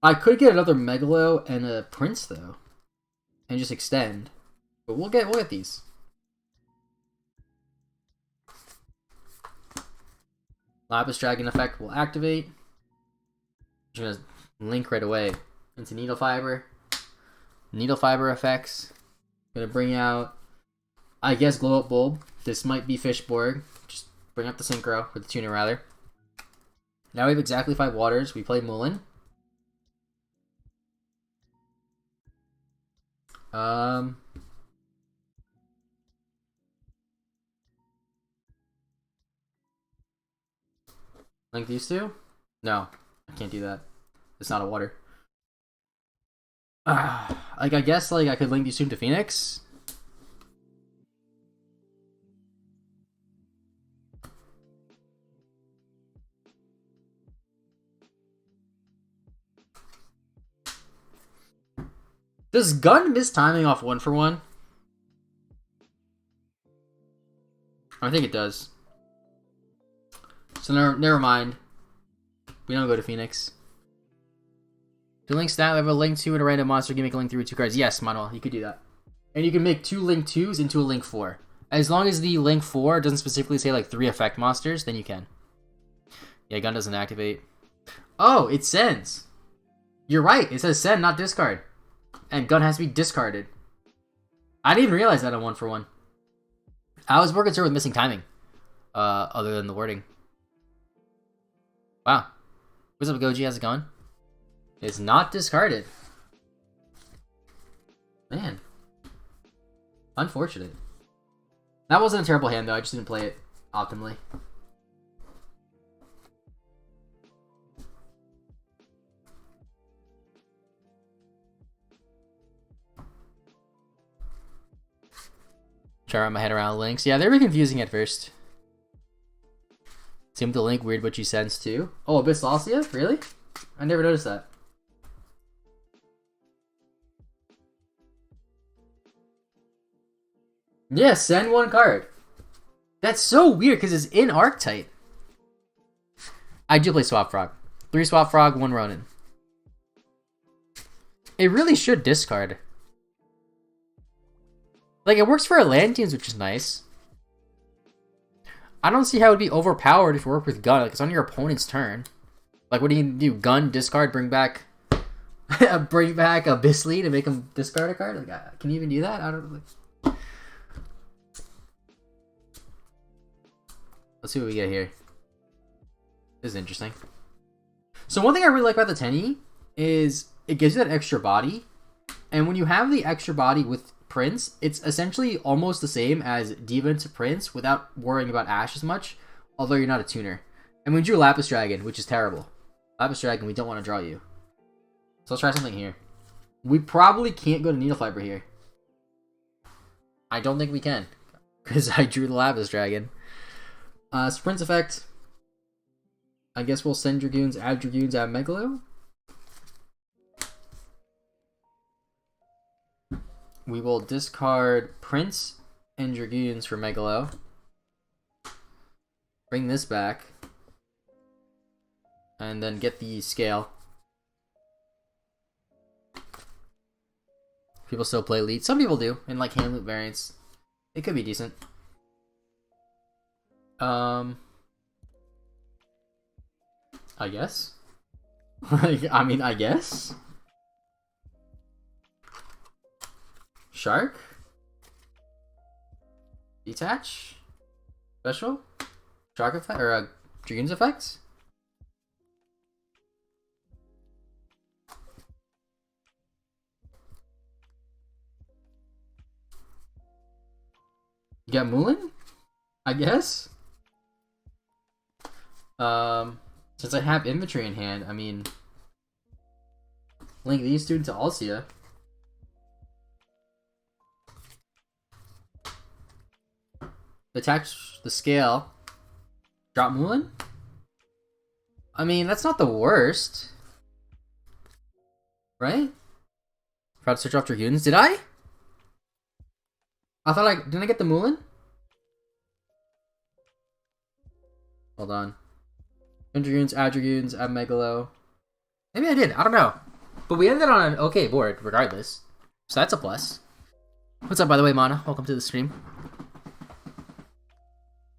I could get another Megalo and a Prince though. And just extend. But we'll get these. Lapis Dragon effect will activate. I'm gonna link right away into Needle Fiber. Needle Fiber effects. Gonna bring out, I guess, Glow Up Bulb. This might be Fishborg. Just bring up the Synchro, or the Tuner rather. Now we have exactly 5 waters. We play Mulan. Link these 2? No, I can't do that. It's not a water. Like, I guess, like, I could link these 2 to Phoenix. Does Gun miss timing off 1-for-1? I think it does. So never mind. We don't go to Phoenix. To link stat, we have a link 2 and a random monster. You can make a link 3 with 2 cards. Yes, Manuel, you could do that. And you can make 2 link 2s into a link 4. As long as the link 4 doesn't specifically say like 3 effect monsters, then you can. Yeah, Gun doesn't activate. Oh, it sends. You're right. It says send, not discard. And Gun has to be discarded. I didn't even realize that on 1-for-1. I was more concerned with missing timing. Other than the wording. Wow. What's up, Goji? How's it going? It's not discarded. Man. Unfortunate. That wasn't a terrible hand, though. I just didn't play it optimally. Try to wrap my head around links. Yeah, they were confusing at first. Seemed to link weird what you sense too. Oh, Abyssalcia? Really? I never noticed that. Yeah, send 1 card. That's so weird because it's in Archetype. I do play Swap Frog. 3 Swap Frog, 1 Ronin. It really should discard. Like, it works for Atlanteans, which is nice. I don't see how it would be overpowered if you work with Gun. Like, it's on your opponent's turn. Like, what do you do? Gun, discard, bring back Abyssly to make him discard a card? Like, can you even do that? I don't know. Let's see what we get here. This is interesting. So one thing I really like about the Tenny is it gives you that extra body. And when you have the extra body with Prince, it's essentially almost the same as Diva into Prince without worrying about Ash as much, although you're not a tuner. And we drew Lapis Dragon, which is terrible. Lapis Dragon, we don't want to draw you. So let's try something here. We probably can't go to Needle Fiber here. I don't think we can, because I drew the Lapis Dragon. Prince effect. I guess we'll send Dragoons, add Megalo. We will discard Prince and Dragoons for Megalo. Bring this back. And then get the scale. People still play Elite. Some people do, in like hand loop variants. It could be decent. I guess. I mean, I guess. Shark? Detach? Special? Shark effect? Or Dragoon's effects? You got Mulan? I guess? Since I have inventory in hand, I mean... Link these two to Alcia. Attach the scale. Drop Mulan? I mean, that's not the worst. Right? Proud to search off Dragoons. Did I? I thought didn't I get the Mulan? Hold on. Dragoons, add Dragoons, add Megalo. Maybe I did. I don't know. But we ended on an okay board, regardless. So that's a plus. What's up, by the way, Mana? Welcome to the stream.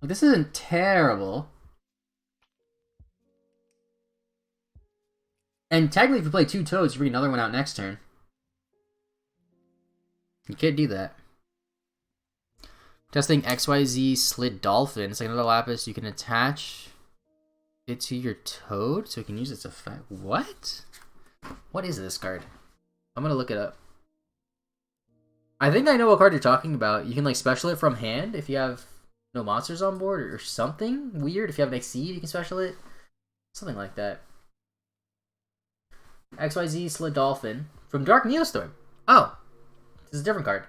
This isn't terrible. And technically, if you play 2 Toads, you bring another one out next turn. You can't do that. Testing XYZ Slid Dolphin. It's like another Lapis. You can attach it to your Toad, so you can use its effect. What? What is this card? I'm gonna look it up. I think I know what card you're talking about. You can like special it from hand if you have no monsters on board or something weird. If you have an Exceed, you can special it. Something like that. XYZ Slid Dolphin from Dark Neostorm. Oh, this is a different card.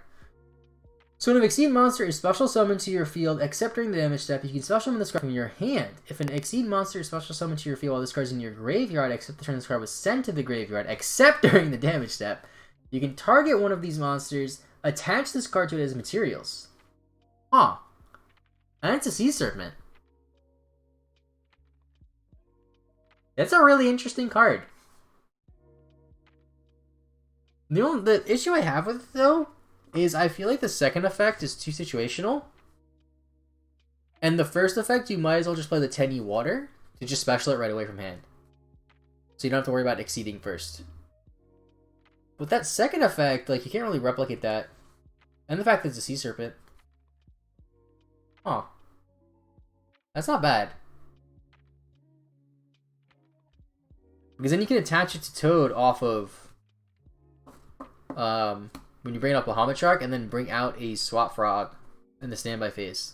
So when an Exceed monster is special summoned to your field, except during the damage step, you can special summon this card from your hand. If an Exceed monster is special summoned to your field while this card is in your graveyard, except the turn this card was sent to the graveyard, except during the damage step, you can target one of these monsters, attach this card to it as materials. Huh. And it's a Sea Serpent. That's a really interesting card. The issue I have with it, though, is I feel like the second effect is too situational. And the first effect, you might as well just play the 10E Water to just special it right away from hand. So you don't have to worry about exceeding first. With that second effect, like, you can't really replicate that. And the fact that it's a Sea Serpent. Oh. That's not bad. Because then you can attach it to Toad off of... when you bring up Bahamut Shark and then bring out a Swap Frog in the standby phase.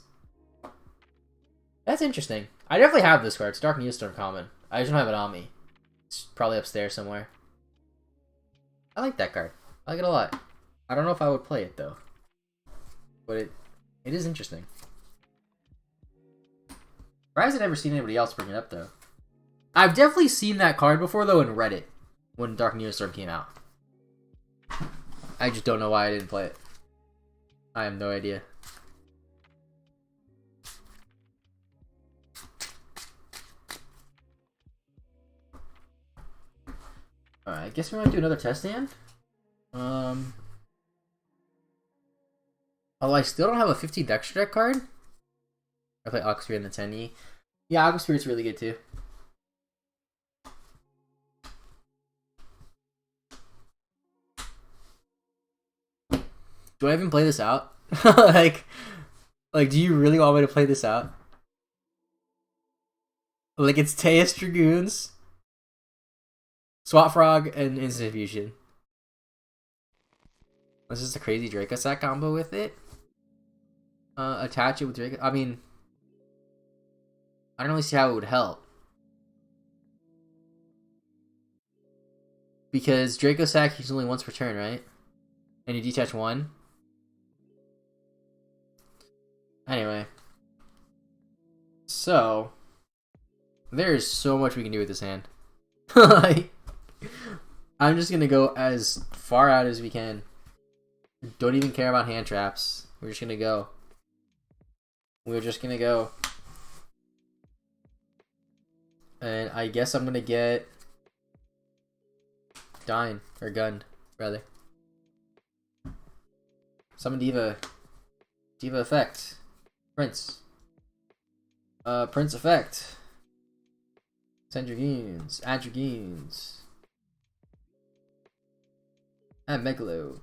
That's interesting. I definitely have this card. It's Dark Neostorm common. I just don't have it on me. It's probably upstairs somewhere. I like that card. I like it a lot. I don't know if I would play it though. But it is interesting. Surprised I've never seen anybody else bring it up though. I've definitely seen that card before though in Reddit when Dark Neostorm came out. I just don't know why I didn't play it. I have no idea. Alright, I guess we might do another test hand. Although I still don't have a 15 extra deck card. I play Aqua Spirit and the 10E. Yeah, Aqua Spirit's really good too. Do I even play this out? like, do you really want me to play this out? Like, it's Teus Dragoons, Swap Frog, and Instant Fusion. This is a crazy Draco Sack combo with it. Attach it with Draco. I mean, I don't really see how it would help. Because Draco Sack is only once per turn, right? And you detach one. Anyway. So, there's so much we can do with this hand. Like, I'm just gonna go as far out as we can. Don't even care about hand traps. We're just gonna go. We're just gonna go. And I guess I'm gonna get Dine or Gunned, rather. Summon Diva. Diva effect. Prince. Prince effect. Send Dragoons. Add Dragoons. Add Megalo.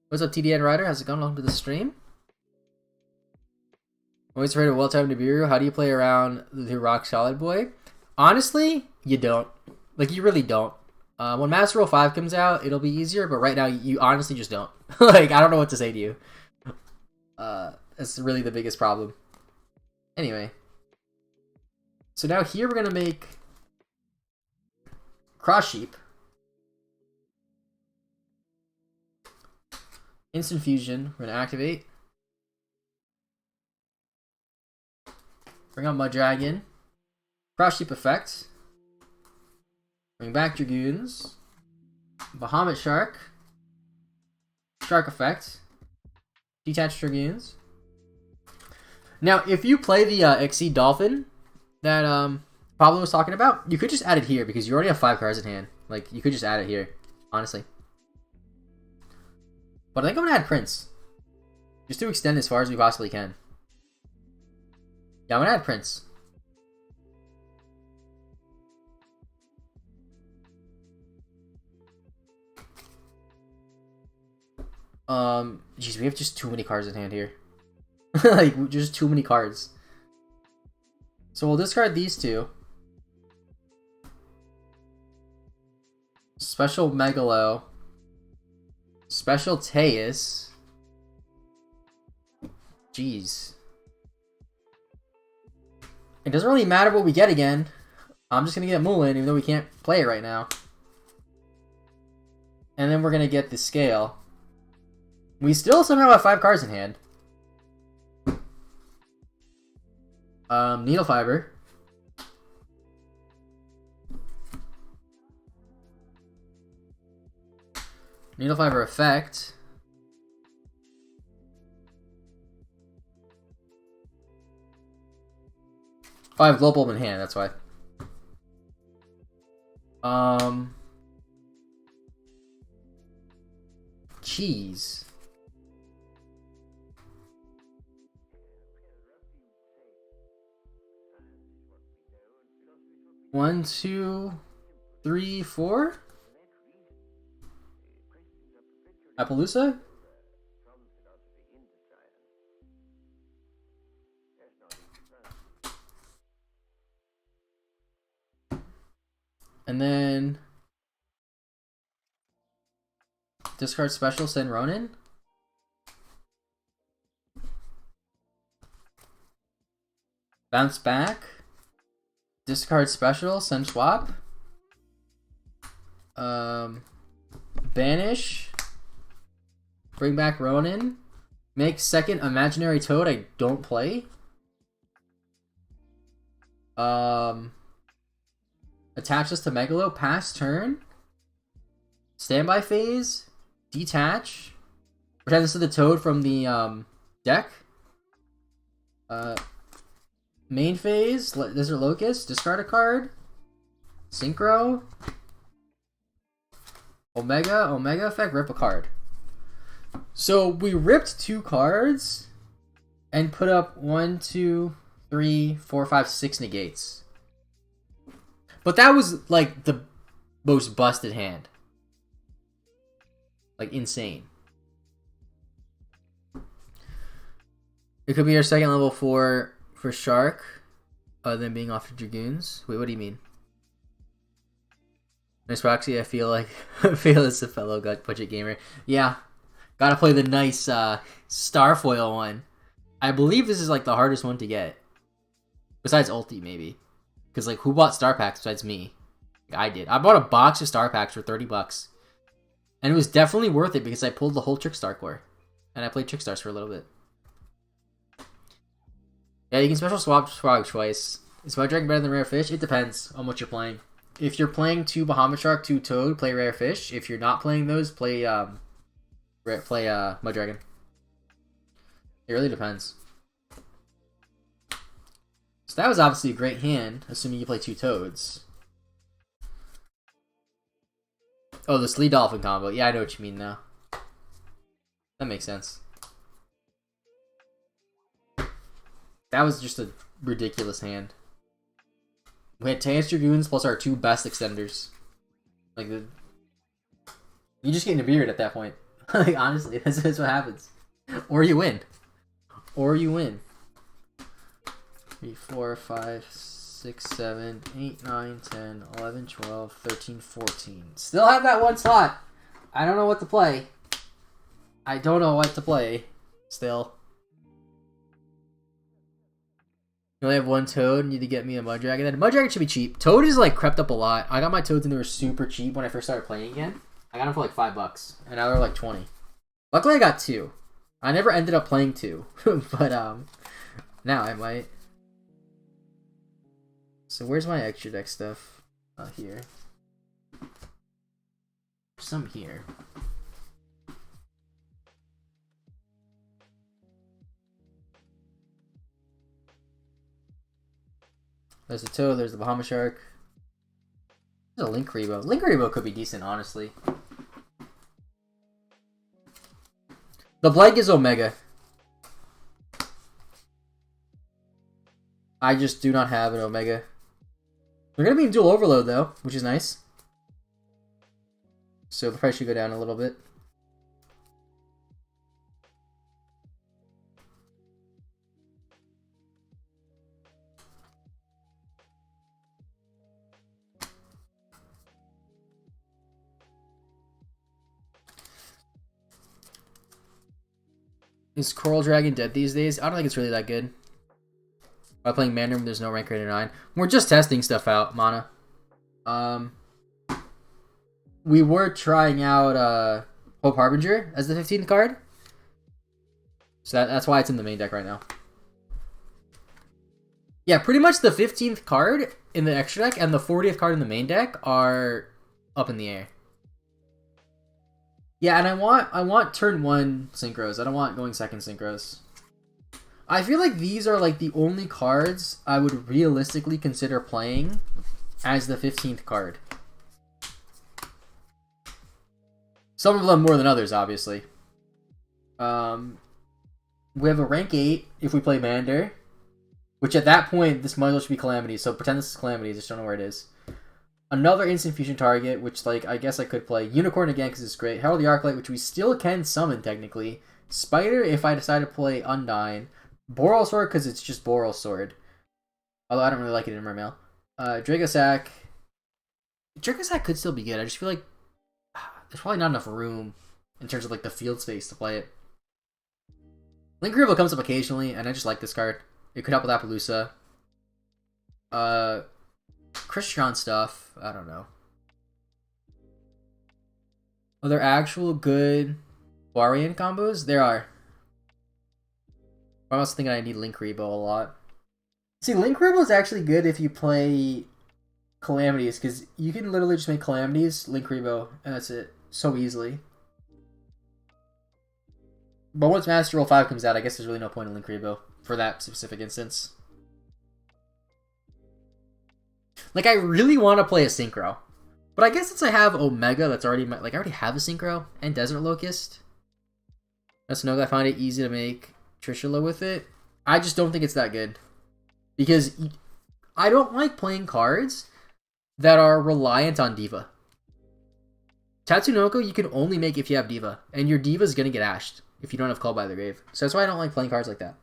What's up, TDN Rider? How's it going? Welcome to the stream. Always afraid of well-timed Nibiru. How do you play around the Rock Solid Boy? Honestly, you don't. Like, you really don't. When Master Roll 5 comes out, it'll be easier, but right now, you honestly just don't. Like, I don't know what to say to you. That's really the biggest problem. Anyway. So now here we're going to make Cross Sheep. Instant Fusion. We're going to activate. Bring out Mud Dragon. Cross Sheep effect. Bring back Dragoons. Bahamut Shark. Shark effect. Detach Dragoons. Now, if you play the Exceed Dolphin that Pablo was talking about, you could just add it here because you already have 5 cards in hand. Like, you could just add it here, honestly. But I think I'm going to add Prince. Just to extend as far as we possibly can. Yeah, I'm going to add Prince. Jeez, we have just too many cards in hand here. Like, just too many cards. So we'll discard these two. Special Megalo. Special Teus. Jeez. It doesn't really matter what we get again. I'm just going to get Mulan, even though we can't play it right now. And then we're going to get the Scale. We still somehow have 5 cards in hand. Needle Fiber. Needle Fiber effect. Oh, I have Glow Bulb in hand, that's why. Cheese. One, two, three, four. Appaloosa? And then discard special, send Ronin. Bounce back. Discard special, send swap. Banish. Bring back Ronin. Make second imaginary toad I don't play. Attach this to Megalo. Pass turn. Standby phase. Detach. Pretend this is the toad from the deck. Main phase. Desert Locust. Discard a card. Synchro. Omega effect. Rip a card. So we ripped 2 cards and put up 1, 2, 3, 4, 5, 6 negates. But that was like the most busted hand. Like insane. It could be our second level for Shark, other than being off to Dragoons. Wait, what do you mean? Nice Proxy, I feel it's a fellow budget gamer. Yeah. Gotta play the nice Starfoil one. I believe this is like the hardest one to get. Besides Ulti, maybe. Because like, who bought Star Packs besides me? I did. I bought a box of Star Packs for $30. And it was definitely worth it because I pulled the whole Trickstar core. And I played Trickstars for a little bit. Yeah, you can special swap Frog twice. Is Mud Dragon better than Rare Fish? It depends on what you're playing. If you're playing 2 Bahamut Shark, 2 Toad, play Rare Fish. If you're not playing those, play Mud Dragon. It really depends. So that was obviously a great hand, assuming you play 2 Toads. Oh, the Slee Dolphin combo. Yeah, I know what you mean now. That makes sense. That was just a ridiculous hand. We had Tans Dragoons plus our 2 best extenders. Like, you just get in a beard at that point. Like, honestly, that's what happens. Or you win. Or you win. 3, 4, 5, 6, 7, 8, 9, 10, 11, 12, 13, 14. Still have that one slot. I don't know what to play. I don't know what to play. Still. You only have 1 Toad, need to get me a Mud Dragon. Then Mud Dragon should be cheap. Toad is like crept up a lot. I got my Toads and they were super cheap when I first started playing again. I got them for like $5, and now they're like 20. Luckily I got 2. I never ended up playing 2, but now I might. So where's my extra deck stuff? Here. Some here. There's the Toad, there's the Bahamut Shark. There's a Linkuriboh. Linkuriboh could be decent, honestly. The Blank is Omega. I just do not have an Omega. They're going to be in dual overload, though, which is nice. So the price should go down a little bit. Is Coral Dragon dead these days? I don't think it's really that good. By playing Mandarin, there's no rank rated 9. We're just testing stuff out, Mana. We were trying out Hope Harbinger as the 15th card. So that's why it's in the main deck right now. Yeah, pretty much the 15th card in the extra deck and the 40th card in the main deck are up in the air. Yeah, and I want turn 1 synchros. I don't want going second synchros. I feel like these are like the only cards I would realistically consider playing as the 15th card. Some of them more than others, obviously. We have a rank 8 if we play Mander. Which at that point, this might as well should be Calamity. So pretend this is Calamity, I just don't know where it is. Another instant fusion target, which like I guess I could play. Unicorn again because it's great. Herald the Arclight, which we still can summon technically. Spider if I decide to play Undyne. Boral Sword because it's just Boral Sword. Although I don't really like it in Mermail. Dragosack. Dragosack could still be good. I just feel like there's probably not enough room in terms of like the field space to play it. Linkuriboh comes up occasionally, and I just like this card. It could help with Appaloosa. Christian stuff. I don't know. Are there actual good Varian combos? There are. I'm also thinking I need Linkuriboh a lot. See, Linkuriboh is actually good if you play Calamities, because you can literally just make Calamities, Linkuriboh, and that's it. So easily. But once Master Roll 5 comes out, I guess there's really no point in Linkuriboh for that specific instance. Like, I really want to play a Synchro. But I guess since I have Omega, that's already... Like, I already have a Synchro and Desert Locust. That's no, I find it easy to make Trishula with it. I just don't think it's that good. Because I don't like playing cards that are reliant on Diva. Tatsunoko you can only make if you have Diva. And your Diva is going to get ashed if you don't have Call by the Grave. So that's why I don't like playing cards like that.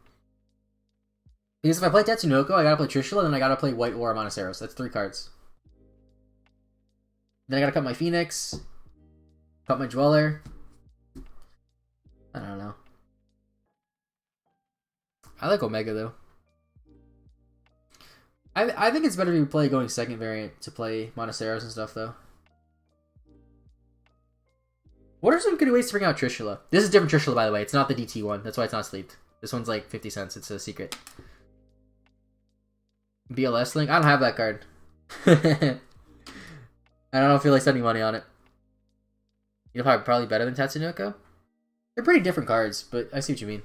Because if I play Tatsunoko, I gotta play Trishula, and then I gotta play White Aura Monaceros. That's 3 cards. Then I gotta cut my Phoenix. Cut my Dweller. I don't know. I like Omega, though. I think it's better if you play going second variant to play Monaceros and stuff, though. What are some good ways to bring out Trishula? This is different Trishula, by the way. It's not the DT one. That's why it's not sleeved. This one's like 50 cents. It's a secret. BLS Link? I don't have that card. I don't feel like spending money on it. You're probably better than Tatsunoko? They're pretty different cards, but I see what you mean.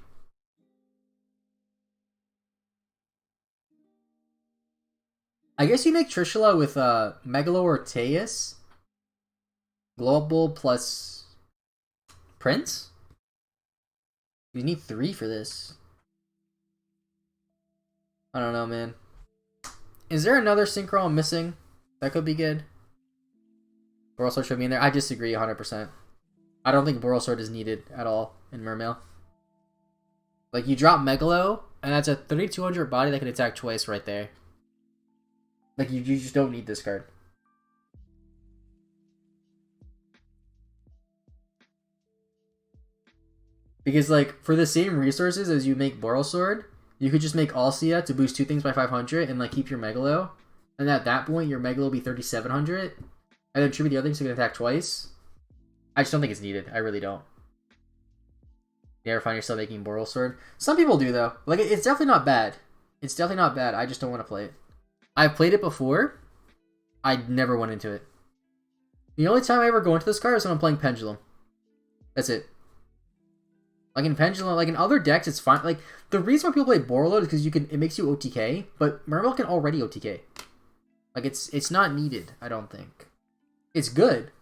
I guess you make Trishula with Megalo or Teus. Global plus Prince? You need 3 for this. I don't know, man. Is there another Synchro I'm missing? That could be good. Boral Sword should be in there. I disagree 100%. I don't think Boral Sword is needed at all in Mermail. Like, you drop Megalo, and that's a 3200 body that can attack twice right there. Like, you just don't need this card. Because, like, for the same resources as you make Boral Sword, you could just make Alcia to boost 2 things by 500 and, like, keep your Megalo. And at that point, your Megalo will be 3700. And then tribute the other thing so you can attack twice. I just don't think it's needed. I really don't. You ever find yourself making Boral Sword? Some people do, though. Like, it's definitely not bad. It's definitely not bad. I just don't want to play it. I've played it before. I never went into it. The only time I ever go into this card is when I'm playing Pendulum. That's it. Like in Pendulum, like in other decks, it's fine. Like, the reason why people play Borreload is because it makes you OTK, but Mermail can already OTK. Like, it's not needed, I don't think. It's good.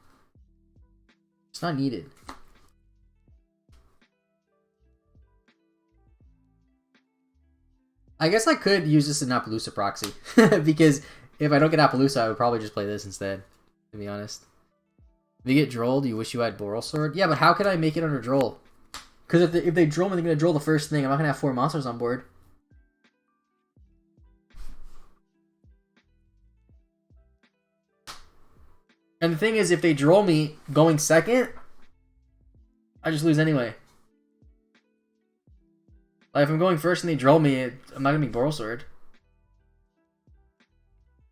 It's not needed. I guess I could use this in Appaloosa proxy. Because if I don't get Appaloosa, I would probably just play this instead, to be honest. If you get Drolled, you wish you had Boral Sword? Yeah, but how can I make it under Droll? Because if they Droll me, they're going to Droll the first thing. I'm not going to have 4 monsters on board. And the thing is, if they Droll me going second, I just lose anyway. Like, if I'm going first and they Droll me, I'm not going to make Boral Sword.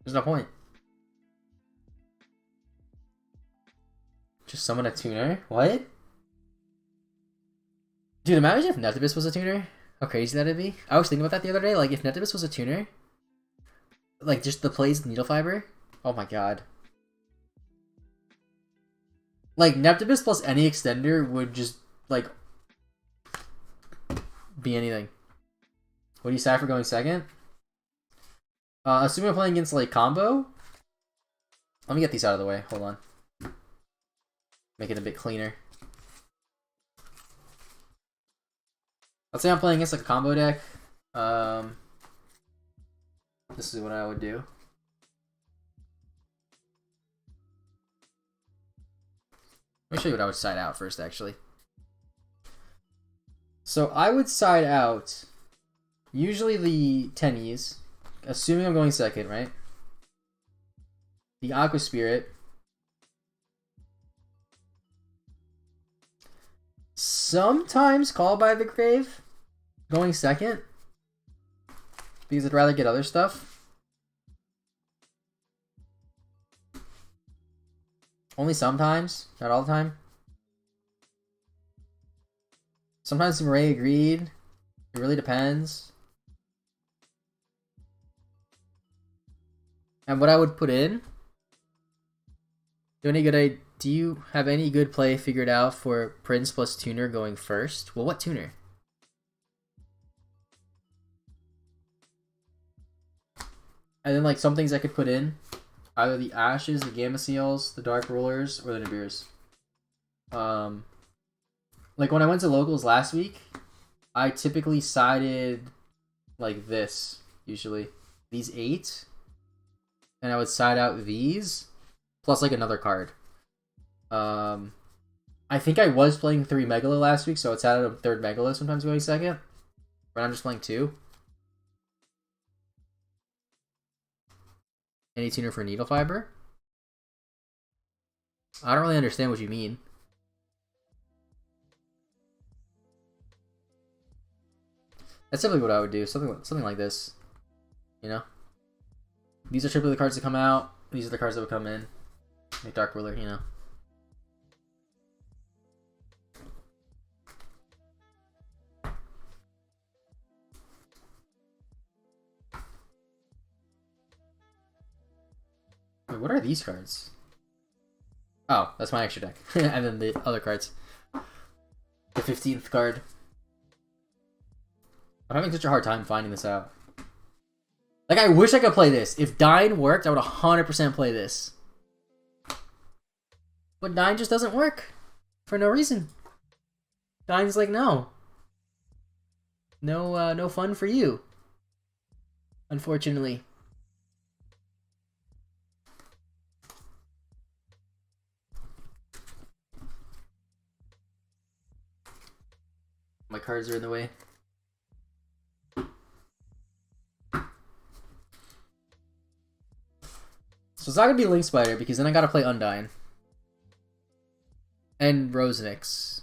There's no point. Just summon a tuner? What? Dude, imagine if Neptibus was a tuner. How crazy that'd be. I was thinking about that the other day. Like, if Neptibus was a tuner, like, just the plays Needle Fiber. Oh my god. Like, Neptibus plus any extender would just, like, be anything. What do you say for going second? Assuming I'm playing against, like, combo. Let me get these out of the way. Hold on. Make it a bit cleaner. Let's say I'm playing against, like, a combo deck. This is what I would do. Let me show you what I would side out first, actually. So I would side out usually the Tennies, assuming I'm going second, right? The Aqua Spirit. Sometimes Call by the Grave, going second, because I'd rather get other stuff. Only sometimes, not all the time. Sometimes some Ray Agreed. It really depends. And what I would put in. Do you have any good play figured out for Prince plus Tuner going first? Well, what Tuner? And then, like, some things I could put in. Either the Ashes, the Gamma Seals, the Dark Rulers, or the Nibirs. Like, when I went to locals last week, I typically sided like this, usually. These 8. And I would side out these, plus, like, another card. I think I was playing 3 Megalo last week, so it's out of a 3rd Megalo sometimes going second. But I'm just playing 2. Any tuner for Needle Fiber? I don't really understand what you mean. That's typically what I would do. Something like this. You know? These are typically the cards that come out. These are the cards that would come in. Like Dark Ruler, you know. Wait, what are these cards? Oh, that's my extra deck. And then the other cards. The 15th card. I'm having such a hard time finding this out. Like, I wish I could play this. If Dine worked, I would 100% play this. But Dine just doesn't work. For no reason. Dine's like, no. No fun for you. Unfortunately. My cards are in the way. So it's not gonna be Link Spider because then I gotta play Undyne. And Rosenix.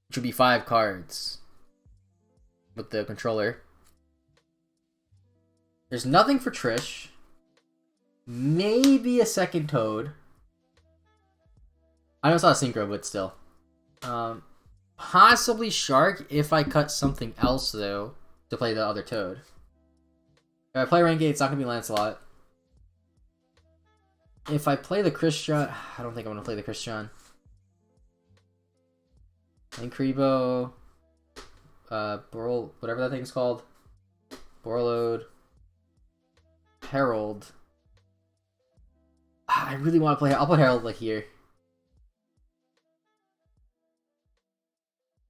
Which would be 5 cards. With the controller. There's nothing for Trish. Maybe a second Toad. I know it's not a Synchro, but still. Possibly Shark if I cut something else, though, to play the other Toad. If I play Renegade, it's not going to be Lancelot. If I play the Christian... I don't think I'm going to play the Christian. And Kribo... whatever that thing's called. Borlode. Herald. I really want to play... I'll put Herald like here.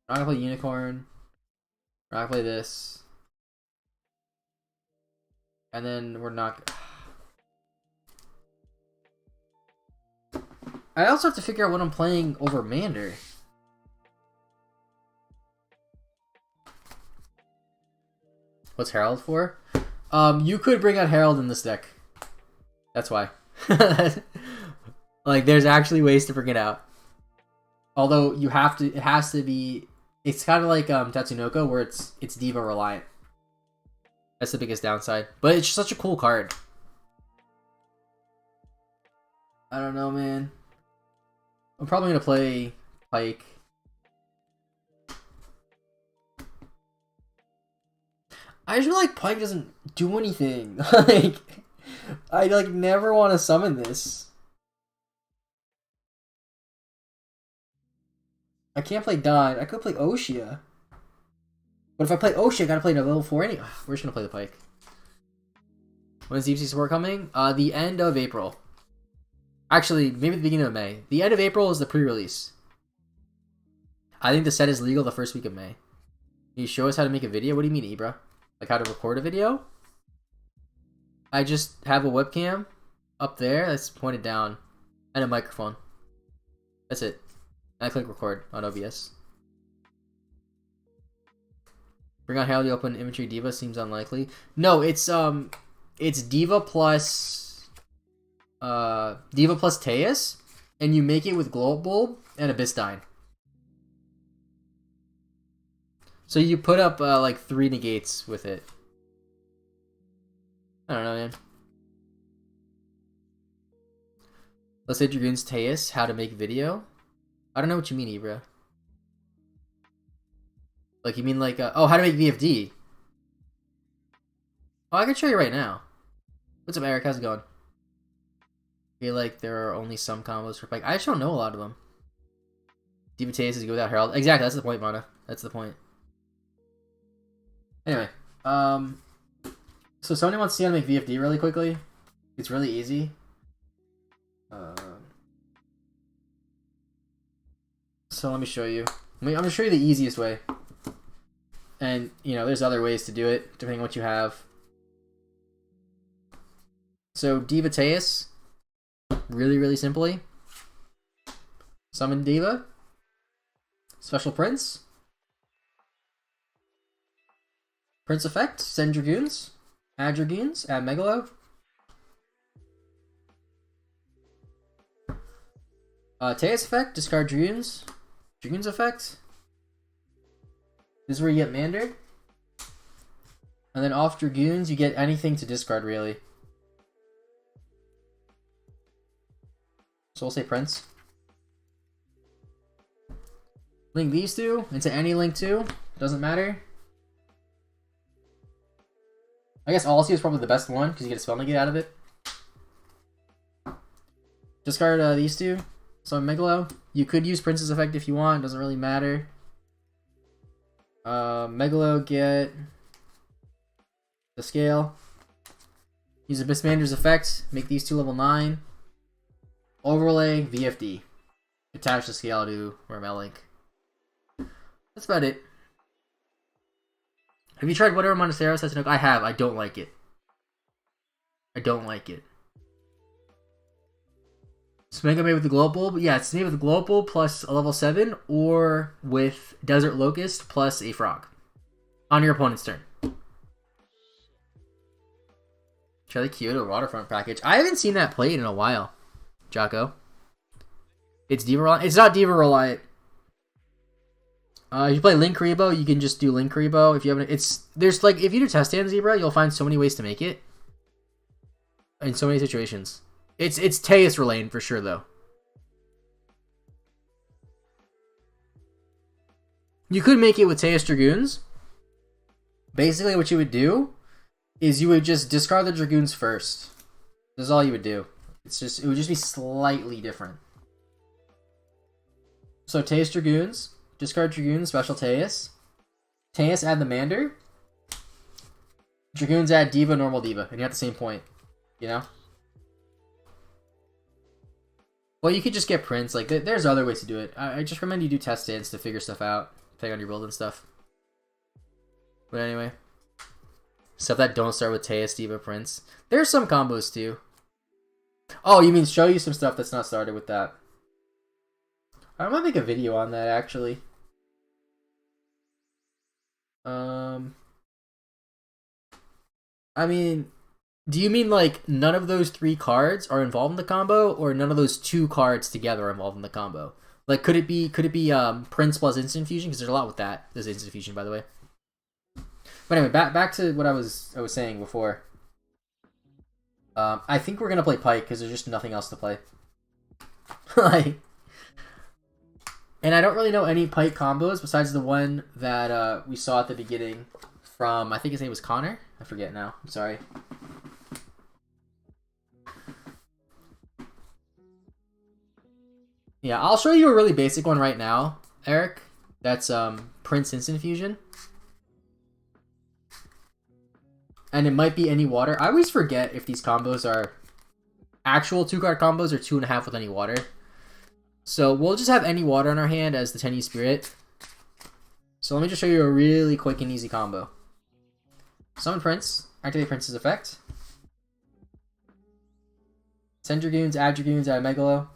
I'm not gonna play Unicorn. We're not gonna play this. And then we're not... I also have to figure out what I'm playing over Mander. What's Herald for? You could bring out Herald in this deck. That's why. Like, there's actually ways to bring it out. Although you have to, it has to be. It's kind of like Tatsunoko, where it's Diva reliant. That's the biggest downside. But it's such a cool card. I don't know, man. I'm probably gonna play Pike. I just feel like Pike doesn't do anything. Like, I like never want to summon this. I can't play Dine. I could play Oshia. But if I play Oshia, I gotta play level 4 anyway. We're just gonna play the Pike. When's Deep Sea Support coming? The end of April. Actually, maybe the beginning of May. The end of April is the pre-release. I think the set is legal the first week of May. Can you show us how to make a video? What do you mean, Ibra? Like how to record a video? I just have a webcam up there that's pointed down and a microphone. That's it. And I click record on OBS. Bring out Herald, open Infantry Diva seems unlikely. No, it's Diva plus Teus, and you make it with Glow Bulb and Abyssdine. So you put up like 3 negates with it. I don't know, man. Let's say Dragoon's Teus, how to make video. I don't know what you mean, Ibra. Like, you mean like, oh, how to make VFD. Oh, I can show you right now. What's up, Eric? How's it going? I feel like there are only some combos for Pike. I just don't know a lot of them. Diva Teus is go without Herald. Exactly, that's the point, Mana. That's the point. Anyway, so somebody wants to see how to make VFD really quickly. It's really easy. So let me show you. I'm gonna show you the easiest way. And, you know, there's other ways to do it, depending on what you have. So, Diva Teus, really, really simply. Summon Diva. Special Prince. Prince effect, send Dragoons. Add Dragoons, add Megalo. Teus effect, discard Dragoons. Dragoons effect. This is where you get Mander. And then off Dragoons, you get anything to discard, really. So we'll say Prince. Link these two into any Link 2. Doesn't matter. I guess Alcy is probably the best one, because you get a spell negate out of it. Discard these two. So Megalo. You could use Prince's effect if you want. Doesn't really matter. Megalo, get the scale. Use Abyssmander's effect. Make these two level 9. Overlay, VFD. Attach the scale to Mermail Link. That's about it. Have you tried whatever Monasteros has? I have. I don't like it. I don't like it. It's made with the global. Yeah, it's made with the global plus a level 7 or with Desert Locust plus a frog on your opponent's turn. Try the Kyoto Waterfront package. I haven't seen that played in a while, Jocko. It's Diva Reliant. It's not Diva Reliant. If you play Link Rebo, you can just do Link Rebo. If you haven't, there's like if you do Test Stand Zebra, you'll find so many ways to make it in so many situations. It's Teus Reliant for sure though. You could make it with Teus Dragoons. Basically, what you would do is you would just discard the Dragoons first. That's all you would do. It would just be slightly different. So Teus Dragoons. Discard Dragoons, special Teus. Teus, add the Mander. Dragoons, add Diva, normal Diva. And you're at the same point. You know? Well, you could just get Prince. Like, there's other ways to do it. I just recommend you do test stands to figure stuff out. Depending on your build and stuff. But anyway. Stuff that don't start with Teus, Diva, Prince. There's some combos, too. Oh, you mean show you some stuff that's not started with that. I might make a video on that, actually. I mean, do you mean like none of those 3 cards are involved in the combo, or none of those 2 cards together are involved in the combo? Like, could it be Prince plus Instant Fusion? Because there's a lot with that. There's Instant Fusion, by the way. But anyway, back to what I was saying before. I think we're gonna play Pike because there's just nothing else to play. Like. And I don't really know any Pike combos besides the one that we saw at the beginning from, I think his name was Connor? I forget now. I'm sorry. Yeah, I'll show you a really basic one right now, Eric. That's Prince Instant Fusion. And it might be any water. I always forget if these combos are actual 2-card combos or 2.5 with any water. So we'll just have any water in our hand as the Tenyi Spirit. So let me just show you a really quick and easy combo. Summon Prince, activate Prince's effect. Send Dragoons, add Megalo.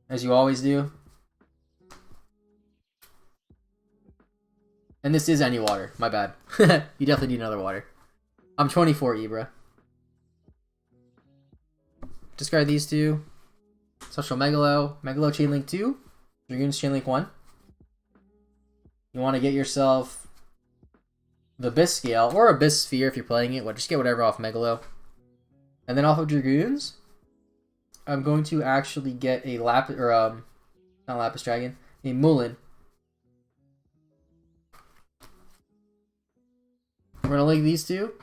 As you always do. And this is any water, my bad. You definitely need another water. I'm 24 Ibra. Discard these 2. Special Megalo. Megalo Chainlink 2. Dragoons Chainlink 1. You want to get yourself the Abyss Scale, or Abyss Sphere if you're playing it. Just get whatever off Megalo. And then off of Dragoons, I'm going to actually get a not Lapis Dragon, a Mullin. We're going to link these 2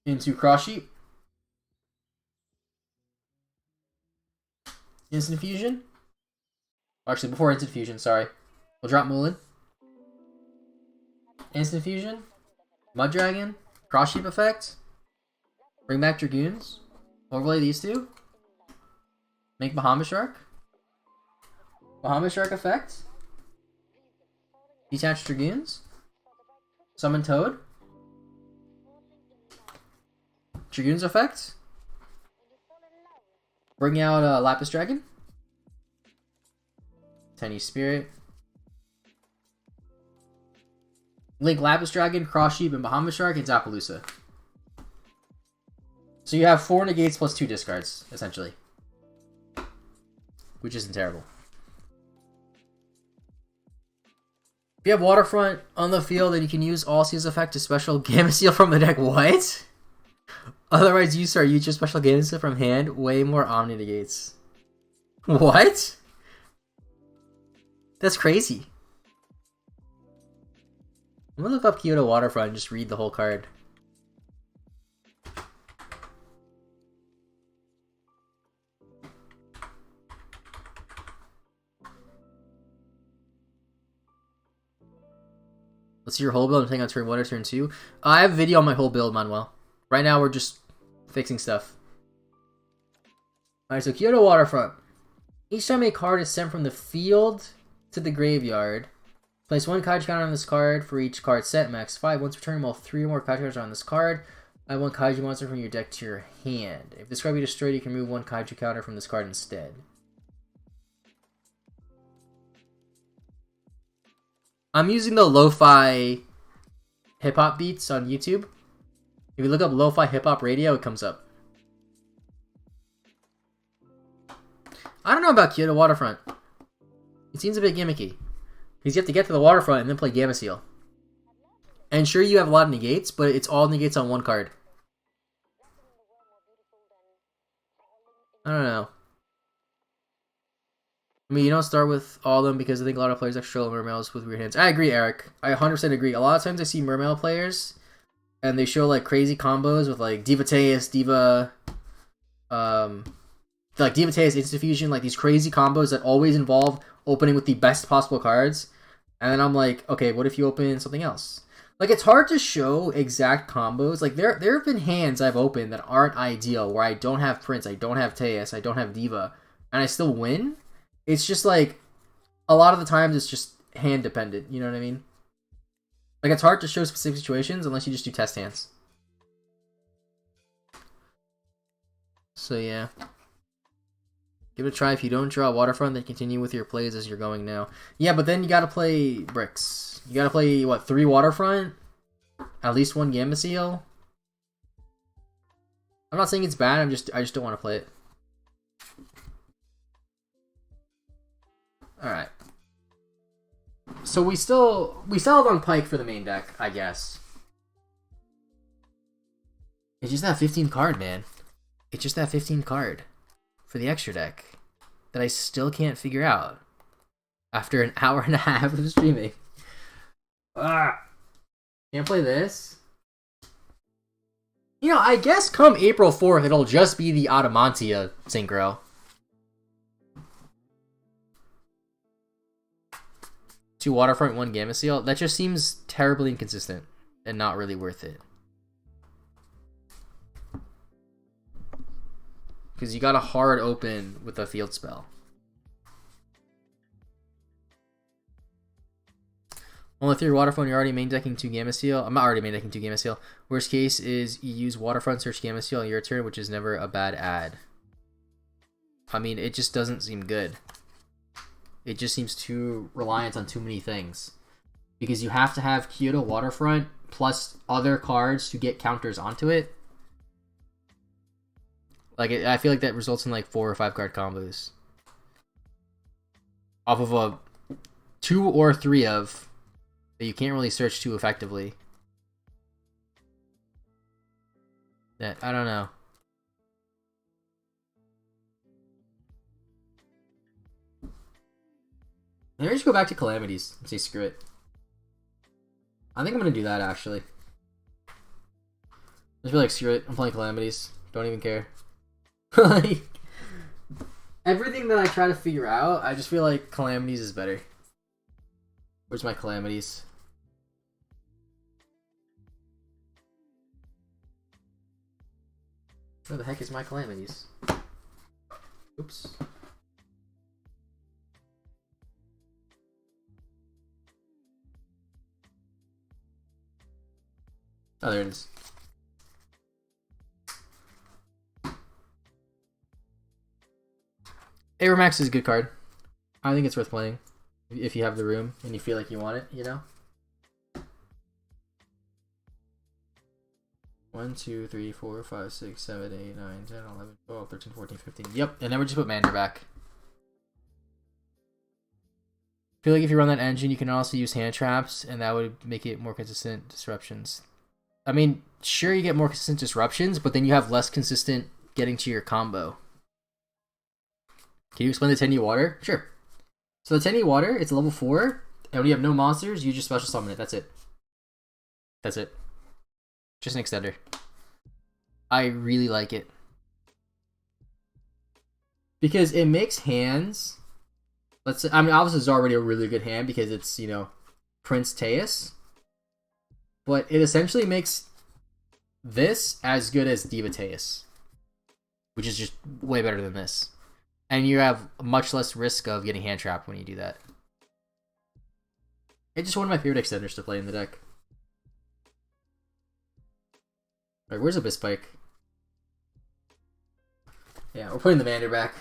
into Cross Sheep. Instant Fusion. Actually, before Instant Fusion, sorry. We'll drop Mullin. Instant Fusion. Mud Dragon. Cross Sheep effect. Bring back Dragoons. Overlay these 2. Make Bahamut Shark. Bahamut Shark effect. Detach Dragoons. Summon Toad. Dragoons effect. Bring out Lapis Dragon. Tenyi Spirit. Link Lapis Dragon, Cross Sheep, and Bahamut Shark, and Zapaloosa. So you have 4 negates plus 2 discards, essentially. Which isn't terrible. If you have Waterfront on the field, then you can use All Seas effect to special Gamma Seal from the deck. What? Otherwise, use your special Gamma Seal from hand. Way more Omni negates. What? That's crazy. I'm gonna look up Kyoto Waterfront and just read the whole card. Let's see your whole build. I'm taking on turn 1 or turn 2. I have a video on my whole build, Manuel. Right now, we're just fixing stuff. Alright, so Kyoto Waterfront. Each time a card is sent from the field to the graveyard, place 1 kaiju counter on this card for each card set, max 5. Once per turn, while 3 or more kaiju counters are on this card, add 1 kaiju monster from your deck to your hand. If this card be destroyed, you can remove 1 kaiju counter from this card instead. I'm using the lo-fi hip-hop beats on YouTube. If you look up lo-fi hip-hop radio, it comes up. I don't know about Kyoto Waterfront. It seems a bit gimmicky. Because you have to get to the waterfront and then play Gamma Seal. And sure, you have a lot of negates, but it's all negates on 1 card. I don't know. I mean, you don't start with all of them because I think a lot of players actually show Mermails with weird hands. I agree, Eric. I 100% agree. A lot of times I see Mermail players, and they show like crazy combos with like Diva Teus, Diva, like Diva Teus, Instant Fusion, like these crazy combos that always involve opening with the best possible cards. And then I'm like, okay, what if you open something else? Like, it's hard to show exact combos. Like, there have been hands I've opened that aren't ideal, where I don't have Prince, I don't have Teus, I don't have Diva, and I still win. It's just like, a lot of the times it's just hand dependent, you know what I mean? Like, it's hard to show specific situations unless you just do test hands. So yeah. Give it a try. If you don't draw Waterfront, then continue with your plays as you're going now. Yeah, but then you gotta play bricks. You gotta play, what, 3 Waterfront? At least 1 Gamma Seal? I'm not saying it's bad, I just don't want to play it. Alright. So we still have on Pike for the main deck, I guess. It's just that 15 card, man. It's just that 15 card for the extra deck that I still can't figure out after an hour and a half of streaming. Can't play this. You know, I guess come April 4th, it'll just be the Adamantia Synchro. 2 Waterfront, 1 Gamma Seal. That just seems terribly inconsistent and not really worth it. Because you got a hard open with a field spell. Only 3 Waterfront, you're already main decking 2 Gamma Seal. I'm not already main decking 2 Gamma Seal. Worst case is you use Waterfront, search Gamma Seal on your turn, which is never a bad ad. I mean, it just doesn't seem good. It just seems too reliant on too many things. Because you have to have Kyoto Waterfront plus other cards to get counters onto it. Like, I feel like that results in like 4 or 5 card combos. Off of a 2 or 3 of that you can't really search too effectively. That, I don't know. Maybe I just go back to Calamities and say screw it. I think I'm going to do that, actually. Just be like, screw it, I'm playing Calamities. Don't even care. Like, everything that I try to figure out, I just feel like Calamities is better. Where's my Calamities? Where the heck is my Calamities? Oops. Oh, there it is. Aeromax is a good card. I think it's worth playing if you have the room and you feel like you want it, you know? 1, 2, 3, 4, 5, 6, 7, 8, 9, 10, 11, 12, 13, 14, 15. Yep, and then we just put Mander back. I feel like if you run that engine, you can also use hand traps, and that would make it more consistent disruptions. I mean, sure, you get more consistent disruptions, but then you have less consistent getting to your combo. Can you explain the 10E water? Sure. So the 10E water, it's level 4, and when you have no monsters, you just special summon it. That's it. That's it. Just an extender. I really like it. Because it makes hands... Let's say, I mean, obviously it's already a really good hand because it's, you know, Prince Teus. but it essentially makes this as good as Divateus, which is just way better than this. And you have much less risk of getting hand trapped when you do that. It's just one of my favorite extenders to play in the deck. Alright, where's Abyss Spike? Yeah, we're putting the Mander back.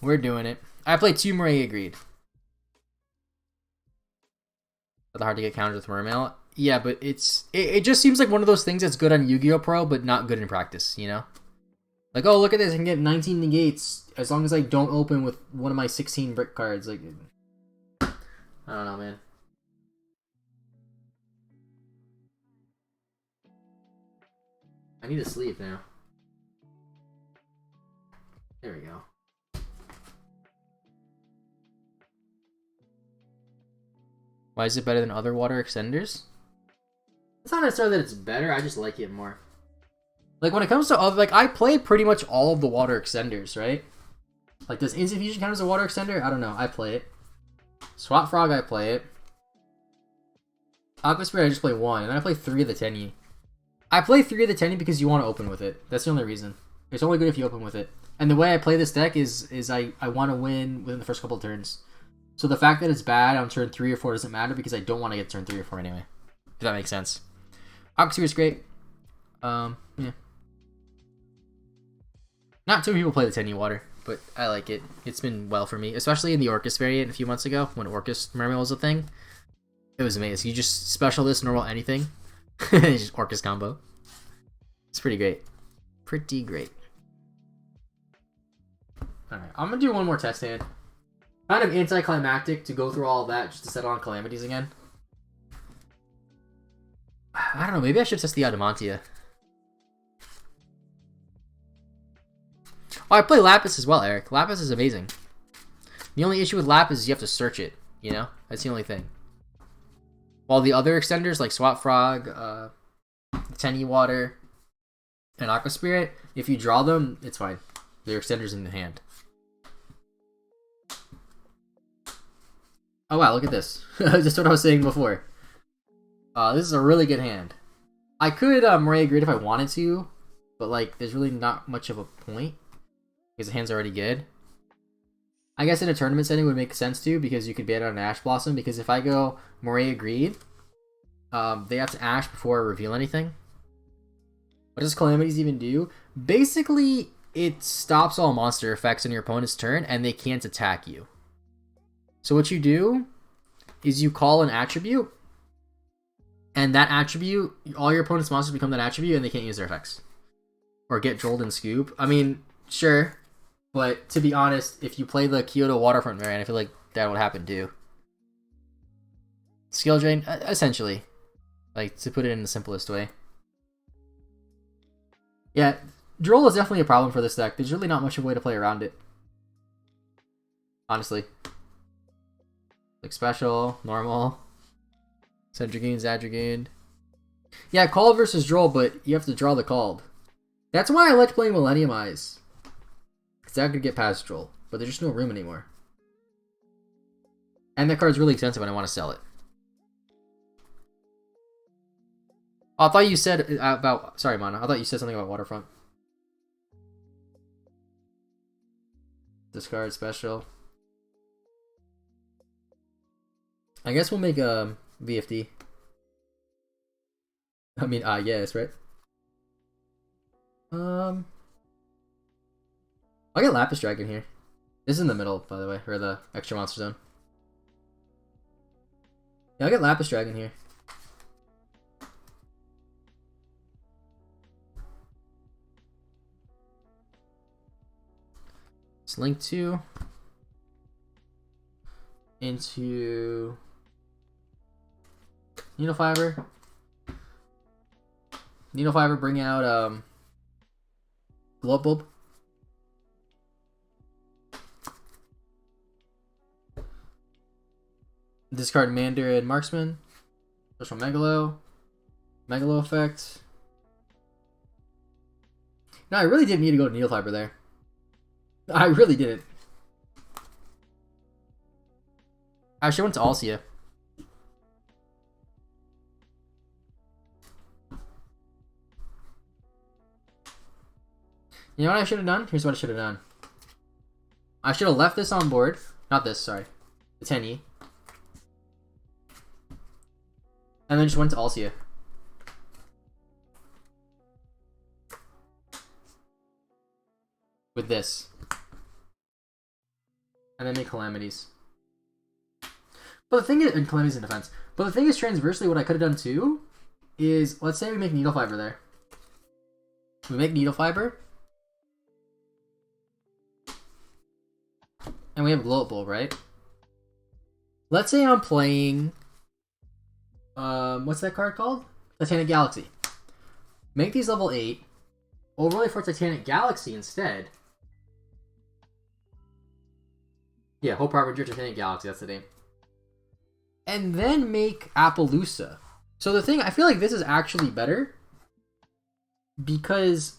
We're doing it. I played 2 Mermail Agreed. But hard to get countered with Mermail. Yeah, but it just seems like one of those things that's good on Yu-Gi-Oh! Pro, but not good in practice, you know? Like, oh, look at this, I can get 19 negates as long as I don't open with one of my 16 brick cards. Like, I don't know, man. I need to sleep now. There we go. Why is it better than other water extenders? It's not necessarily that it's better, I just like it more. Like, when it comes to other, like, I play pretty much all of the water extenders, right? Like, does Instant Fusion count as a water extender? I don't know, I play it. Swap Frog, I play it. Aqua Spirit, I just play 1, and then I play 3 of the Tenyi. I play 3 of the Tenyi because you want to open with it. That's the only reason. It's only good if you open with it. And the way I play this deck is I want to win within the first couple of turns. So the fact that it's bad on turn 3 or 4 doesn't matter because I don't want to get turn 3 or 4 anyway. If that makes sense. Aqua Spirit's great. Yeah. Not too many people play the Tenyi Water, but I like it. It's been well for me, especially in the Orcus variant a few months ago when Orcus Mermail was a thing. It was amazing. You just special this normal anything. Just Orcus combo. It's pretty great. Pretty great. Alright, I'm gonna do one more test hand. Kind of anticlimactic to go through all of that just to settle on Calamities again. I don't know, maybe I should test the Adamantia. Oh, I play Lapis as well, Eric. Lapis is amazing. The only issue with Lapis is you have to search it, you know? That's the only thing. While the other extenders like Swap Frog, Tenyi Water, and Aqua Spirit, if you draw them, it's fine. They're extenders in the hand. Oh wow, look at this. Just what I was saying before. This is a really good hand. I could Mermail Grid if I wanted to, but like, there's really not much of a point because the hand's already good. I guess in a tournament setting it would make sense too because you could ban on an Ash Blossom because if I go Mermail Agreed, they have to Ash before I reveal anything. What does Calamities even do? Basically, it stops all monster effects on your opponent's turn and they can't attack you. So what you do is you call an attribute, and that attribute, all your opponent's monsters become that attribute and they can't use their effects. Or get Jolt and Scoop. I mean, sure, but to be honest, if you play the Kyoto Waterfront variant, I feel like that would happen too. Skill drain, essentially. Like, to put it in the simplest way. Yeah, Droll is definitely a problem for this deck. There's really not much of a way to play around it. Honestly. Like special, normal, Sendragoon, Zadragoon. Yeah, call versus Droll, but you have to draw the called. That's why I liked playing Millennium Eyes. Because that could get past Droll, but there's just no room anymore. And that card's really expensive and I want to sell it. Oh, I thought you said about... Sorry, Mana. I thought you said something about Waterfront. Discard special. I guess we'll make a VFD. I mean, yes, right? I'll get Lapis Dragon here. This is in the middle, by the way, or the extra monster zone. Yeah, I'll get Lapis Dragon here. It's linked to into Needle Fiber. Needle Fiber, bring out Glow Up Bulb. Discard Mander and Marksman. Special Megalo. Megalo effect. No, I really didn't need to go to Needle Fiber there. I really didn't. I should have went to Alcia. You know what I should have done? Here's what I should have done. I should have left this on board. Not this, sorry. The 10E. And then just went to Alcia. With this. And then make Calamities. But the thing is, and Calamities in defense. But the thing is, transversely, what I could have done too is, let's say we make Needle Fiber there. We make Needle Fiber. And we have Glow Up Bulb, right? Let's say I'm playing... what's that card called? Titanic Galaxy. Make these level 8. Overlay for Titanic Galaxy instead. Yeah, Hope Harbinger, Titanic Galaxy, that's the name. And then make Appaloosa. So the thing, I feel like this is actually better. Because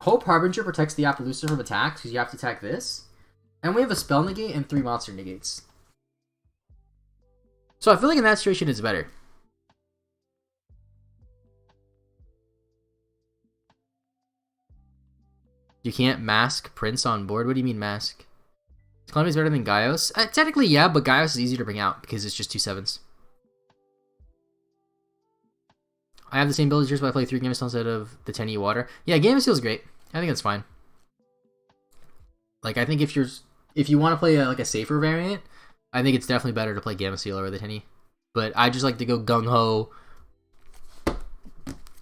Hope Harbinger protects the Appaloosa from attacks, because you have to attack this. And we have a spell negate and 3 monster negates. So I feel like in that situation it's better. You can't mask Prince on board? What do you mean mask? Is Calamity better than Gaios? Technically, yeah, but Gaios is easier to bring out because it's just 2 7s. I have the same abilities, but I play 3 Gamma Steel instead of the 10E water. Yeah, Gamma Steel is great. I think that's fine. Like, I think if you want to play like a safer variant, I think it's definitely better to play Gamma Steel over the 10E. But I just like to go gung-ho,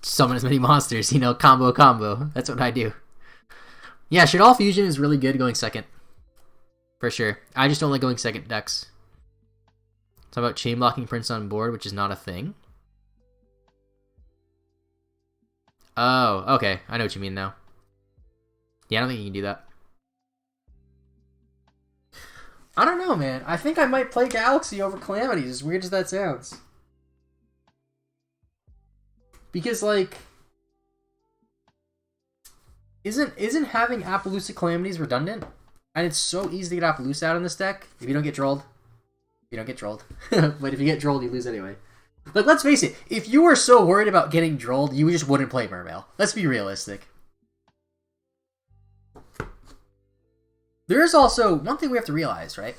summon as many monsters, you know, combo. That's what I do. Yeah, Shaddoll Fusion is really good going second. For sure. I just don't like going second decks. Talk about chain blocking Prince on board, which is not a thing. Oh, okay. I know what you mean now. Yeah, I don't think you can do that. I don't know, man. I think I might play Galaxy over Calamities, as weird as that sounds. Because, like... Isn't having Appaloosa Calamities redundant? And it's so easy to get Appaloosa out in this deck if you don't get drolled. You don't get drolled. But if you get drolled, you lose anyway. Like, let's face it. If you were so worried about getting drolled, you just wouldn't play Mermail. Let's be realistic. There is also one thing we have to realize, right?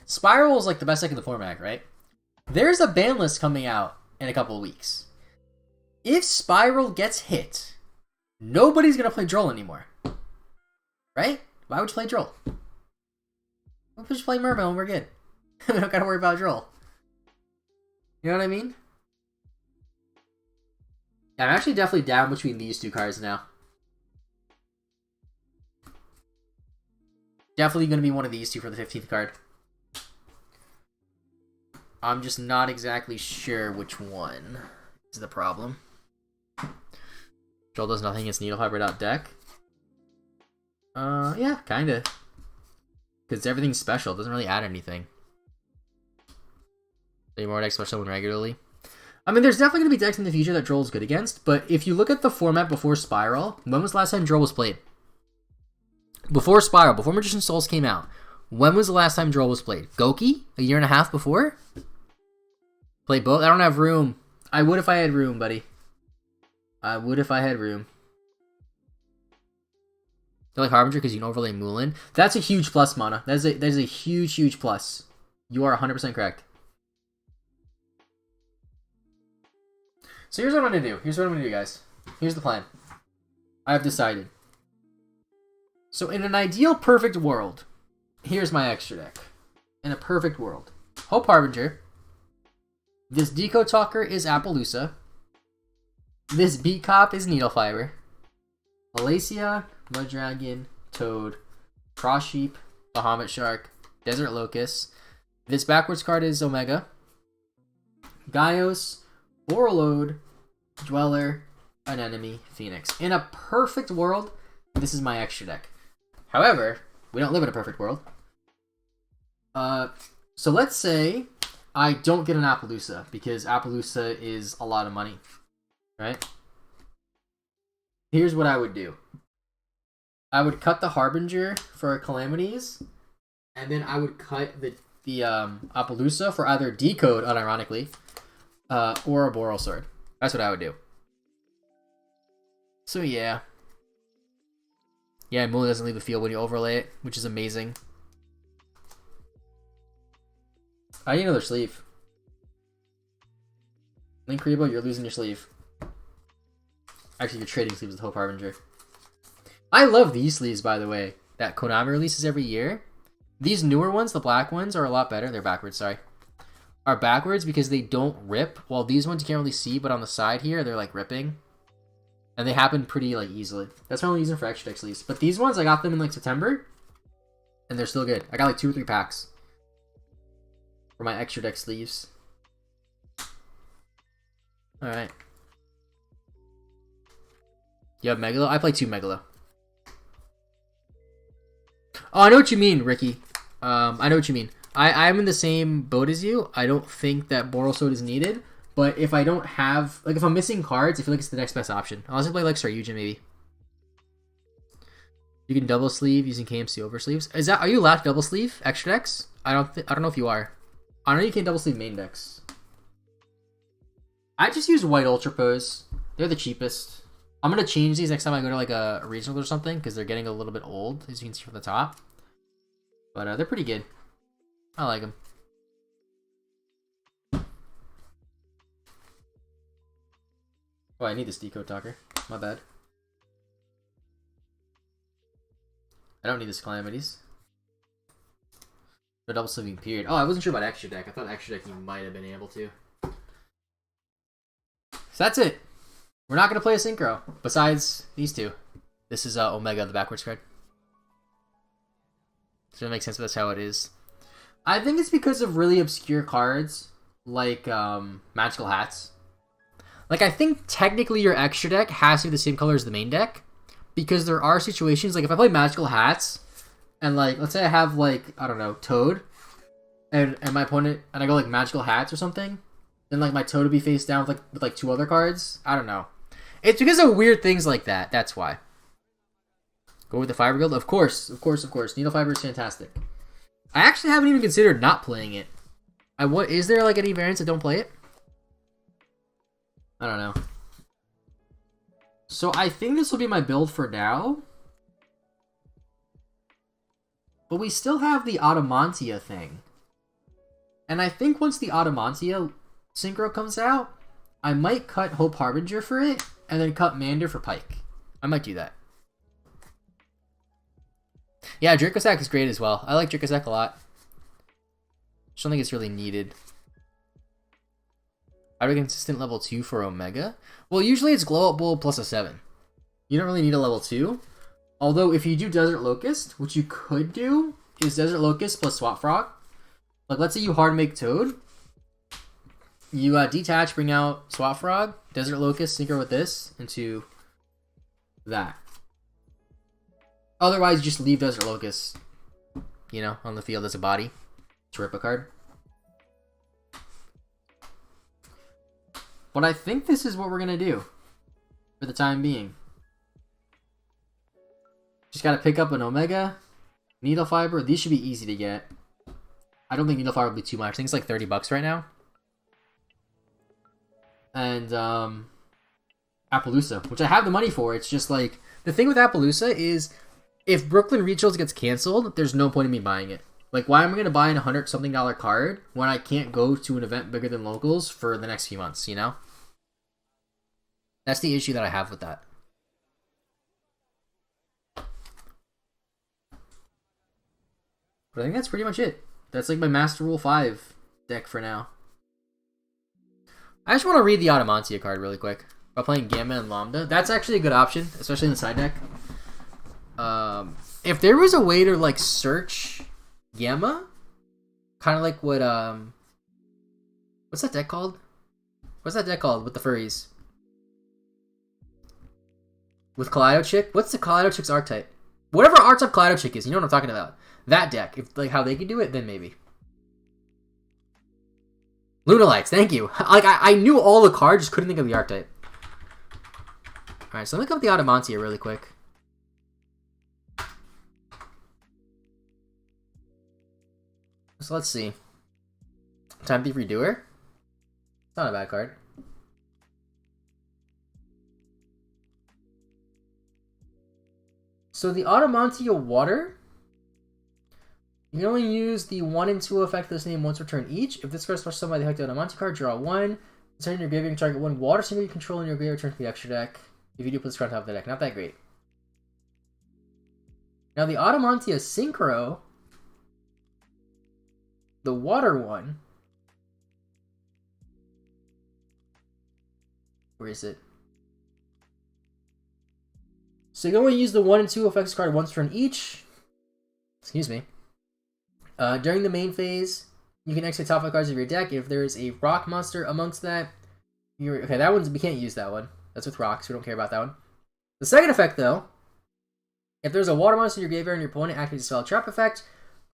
Spiral is like the best deck in the format, right? There's a ban list coming out in a couple of weeks. If Spiral gets hit, nobody's going to play Droll anymore. Right? Why would you play Droll? We'll just play Mermail and we're good. We don't gotta worry about Droll. You know what I mean? Yeah, I'm actually definitely down between these 2 cards now. Definitely gonna be one of these 2 for the 15th card. I'm just not exactly sure which one is the problem. Droll does nothing against Needle Fiber deck. Yeah, kinda. Because everything's special. It doesn't really add anything. Play more decks special one regularly. I mean, there's definitely going to be decks in the future that Droll's good against, but if you look at the format before Spiral, when was the last time Droll was played? Before Spiral, before Magician's Souls came out, when was the last time Droll was played? Goki? A year and a half before? Played both? I don't have room. I would if I had room, buddy. I would if I had room. I like Harbinger because you can overlay Moulin. That's a huge plus, Mana. That is a huge, huge plus. You are 100% correct. So here's what I'm going to do. Here's what I'm going to do, guys. Here's the plan. I have decided. So in an ideal perfect world, here's my extra deck. In a perfect world. Hope Harbinger. This Deco Talker is Appaloosa. This Beat Cop is Needle Fiber. Alacia, Mud Dragon, Toad, Cross Sheep, Bahamut Shark, Desert Locust. This backwards card is Omega. Gaios, Borreload, Dweller, Anemone, Phoenix. In a perfect world, this is my extra deck. However, we don't live in a perfect world. So let's say I don't get an Appaloosa, because Appaloosa is a lot of money. Right? Here's what I would do. I would cut the Harbinger for Calamities, and then I would cut the Appaloosa for either Decode, unironically, or a Boral Sword. That's what I would do. So yeah. Yeah, Moon doesn't leave the field when you overlay it, which is amazing. I need another sleeve. Link Rebo, you're losing your sleeve. Actually, you're trading sleeves with Hope Harbinger. I love these sleeves, by the way, that Konami releases every year. These newer ones, the black ones, are a lot better. They're backwards, sorry. Are backwards because they don't rip, while these ones you can't really see, but on the side here, they're like ripping. And they happen pretty like easily. That's why I'm only using for extra deck sleeves. But these ones, I got them in like September, and they're still good. I got like 2 or 3 packs for my extra deck sleeves. Alright. You have Megalo? I play 2 Megalo. Oh, I know what you mean, Ricky. I know what you mean. I'm in the same boat as you. I don't think that Borosode is needed. But if I don't have... Like, if I'm missing cards, I feel like it's the next best option. I'll also play, like, Saryujin, maybe. You can double sleeve using KMC over sleeves. Is that... Are you allowed to double sleeve extra decks? I don't know if you are. I know you can double sleeve main decks. I just use white Ultra Pose. They're the cheapest. I'm going to change these next time I go to, like, a regional or something, because they're getting a little bit old, as you can see from the top. But they're pretty good. I like them. Oh, I need this Decode Talker. My bad. I don't need this Calamities. No double sleeving period. Oh, I wasn't sure about extra deck. I thought extra deck you might have been able to. So that's it. We're not going to play a Synchro. Besides these two. This is Omega, the backwards card. So it makes sense, but that's how it is. I think it's because of really obscure cards. Like Magical Hats. Like, I think technically your extra deck has to be the same color as the main deck. Because there are situations, like if I play Magical Hats, and like, let's say I have like, I don't know, Toad, and my opponent, and I go like Magical Hats or something, then like my Toad would be face down with like 2 other cards. I don't know. It's because of weird things like that. That's why. Go with the Fiber Guild? Of course, of course, of course. Needle Fiber is fantastic. I actually haven't even considered not playing it. Is there like any variants that don't play it? I don't know. So I think this will be my build for now. But we still have the Adamantia thing. And I think once the Adamantia Synchro comes out, I might cut Hope Harbinger for it, and then cut Mander for Pike. I might do that. Yeah, Dracosack is great as well. I like Dracosack a lot. Just don't think it's really needed. Are we consistent level 2 for Omega? Well, usually it's Glow Up Bulb plus a 7. You don't really need a level 2. Although, if you do Desert Locust, which you could do, is Desert Locust plus Swap Frog. Like, let's say you hard make Toad. You detach, bring out Swap Frog, Desert Locust, synchro with this into that. Otherwise, you just leave Desert Locust, you know, on the field as a body to rip a card. But I think this is what we're going to do for the time being. Just got to pick up an Omega, Needle Fiber. These should be easy to get. I don't think Needle Fiber will be too much. I think it's like $30 right now. And Appaloosa, which I have the money for. It's just like, the thing with Appaloosa is if Brooklyn Regionals gets canceled, there's no point in me buying it. Like, why am I going to buy an $100-something card when I can't go to an event bigger than locals for the next few months, you know? That's the issue that I have with that. But I think that's pretty much it. That's like my Master Rule 5 deck for now. I just want to read the Adamantia card really quick. By playing Gamma and Lambda. That's actually a good option, especially in the side deck. If there was a way to like search Gamma, kind of like what what's that deck called? What's that deck called with the furries? With Kaleido Chick? What's the Kaleido Chick's archetype? Whatever archetype Kaleido Chick is, you know what I'm talking about. That deck, if like how they can do it, then maybe. Lunalights, thank you. Like I knew all the cards, just couldn't think of the archetype. Alright, so let me look up the Adamantia really quick. So let's see. Time Thief Redoer. It's not a bad card. So the Automantia Water, you can only use the 1 and 2 effect of this name once per turn each. If this card is special summoned by the effect of Automantia card, draw 1. Turn your graveyard and target 1 water symbol you control in your graveyard, turn to the extra deck. If you do, put this card on top of the deck. Not that great. Now the Automantia Synchro, the water one. Where is it? So you can only use the 1 and 2 effects card once per turn each. Excuse me. During the main phase, you can exit top 5 cards of your deck. If there is a rock monster amongst that, okay, that one's, we can't use that one. That's with rocks, we don't care about that one. The second effect, though, if there's a water monster in your graveyard and your opponent activates a spell trap effect,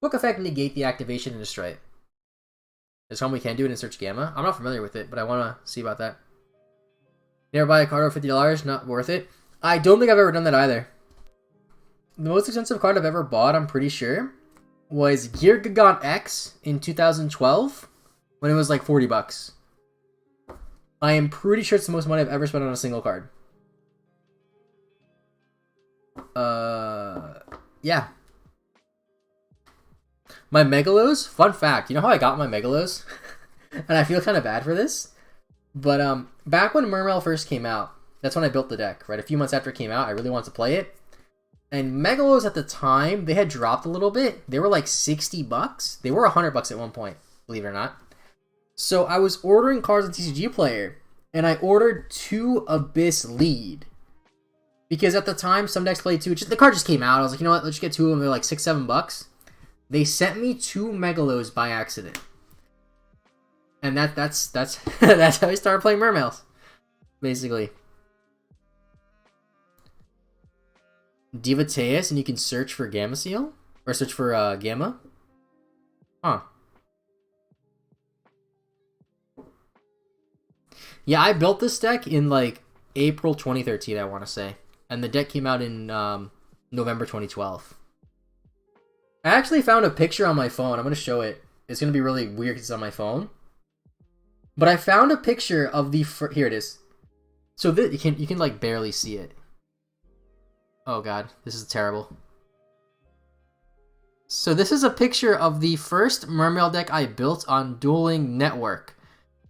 quick effect negate the activation and destroy it. There's one we can do it in Search Gamma. I'm not familiar with it, but I want to see about that. Never buy a card over $50, not worth it. I don't think I've ever done that either. The most expensive card I've ever bought, I'm pretty sure, was Gear Gigant X in 2012 when it was like $40. I am pretty sure it's the most money I've ever spent on a single card. Yeah. My Megalos, fun fact, you know how I got my Megalos? And I feel kind of bad for this. But back when Mermail first came out, that's when I built the deck, right? A few months after it came out, I really wanted to play it. And Megalos at the time, they had dropped a little bit. They were like $60. They were $100 at one point, believe it or not. So I was ordering cards on TCG Player, and I ordered 2 Abyss Lead. Because at the time, some decks played 2. The card just came out. I was like, you know what? Let's just get 2 of them. They're like $6, $7. They sent me 2 Megalos by accident. And that's that's how I started playing Mermails, basically. Divateus, and you can search for Gamma Seal? Or search for Gamma? Huh. Yeah, I built this deck in like April 2013, I want to say. And the deck came out in November 2012. I actually found a picture on my phone. I'm going to show it. It's going to be really weird because it's on my phone. But I found a picture of the... Here it is. So you can like barely see it. Oh god, this is terrible. So this is a picture of the first Mermail deck I built on Dueling Network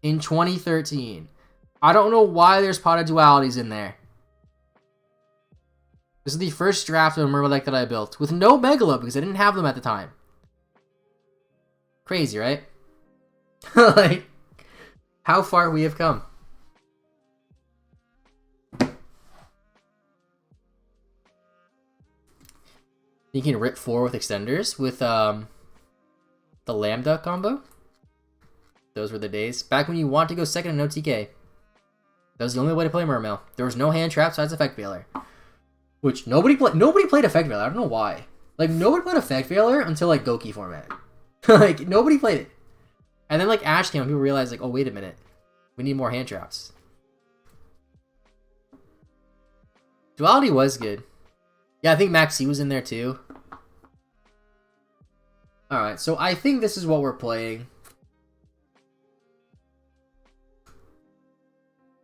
in 2013. I don't know why there's Pot of Dualities in there. This is the first draft of a Mermail deck that I built with no Megalo because I didn't have them at the time. Crazy, right? Like, how far we have come. You can rip 4 with extenders with the Lambda combo. Those were the days. Back when you want to go second and no TK. That was the only way to play Mermail. There was no hand trap besides Effect Veiler. Which nobody played Effect Veiler. I don't know why. Like, nobody played Effect Veiler until like Goki format. Like, nobody played it. And then like Ash came out, people realized like, oh wait a minute. We need more hand traps. Duality was good. Yeah, I think Maxi was in there too. Alright, so I think this is what we're playing.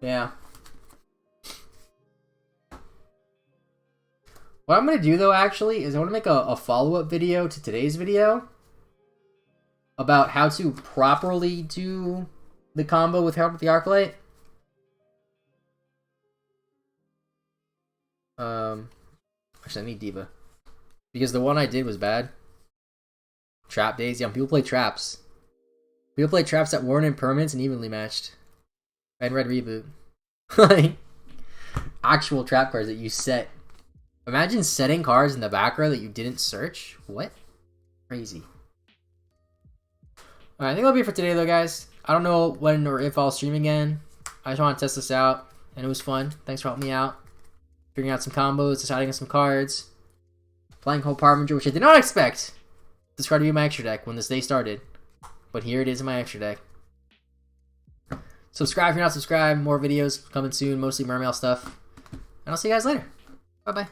Yeah. What I'm going to do though, actually, is I want to make a follow-up video to today's video about how to properly do the combo with Herald with the Arclight. Actually, I need Diva. Because the one I did was bad. Trap Days. Yeah, people play traps. People play traps that weren't in permanents and evenly matched. Red Reboot. Like, actual trap cards that you set. Imagine setting cards in the back row that you didn't search. What? Crazy. Alright, I think that'll be it for today though, guys. I don't know when or if I'll stream again. I just want to test this out, and it was fun. Thanks for helping me out. Figuring out some combos, deciding on some cards. Playing Hope Harbinger, which I did not expect this card to be my extra deck when this day started. But here it is in my extra deck. Subscribe if you're not subscribed. More videos coming soon, mostly Mermail stuff. And I'll see you guys later. Bye-bye.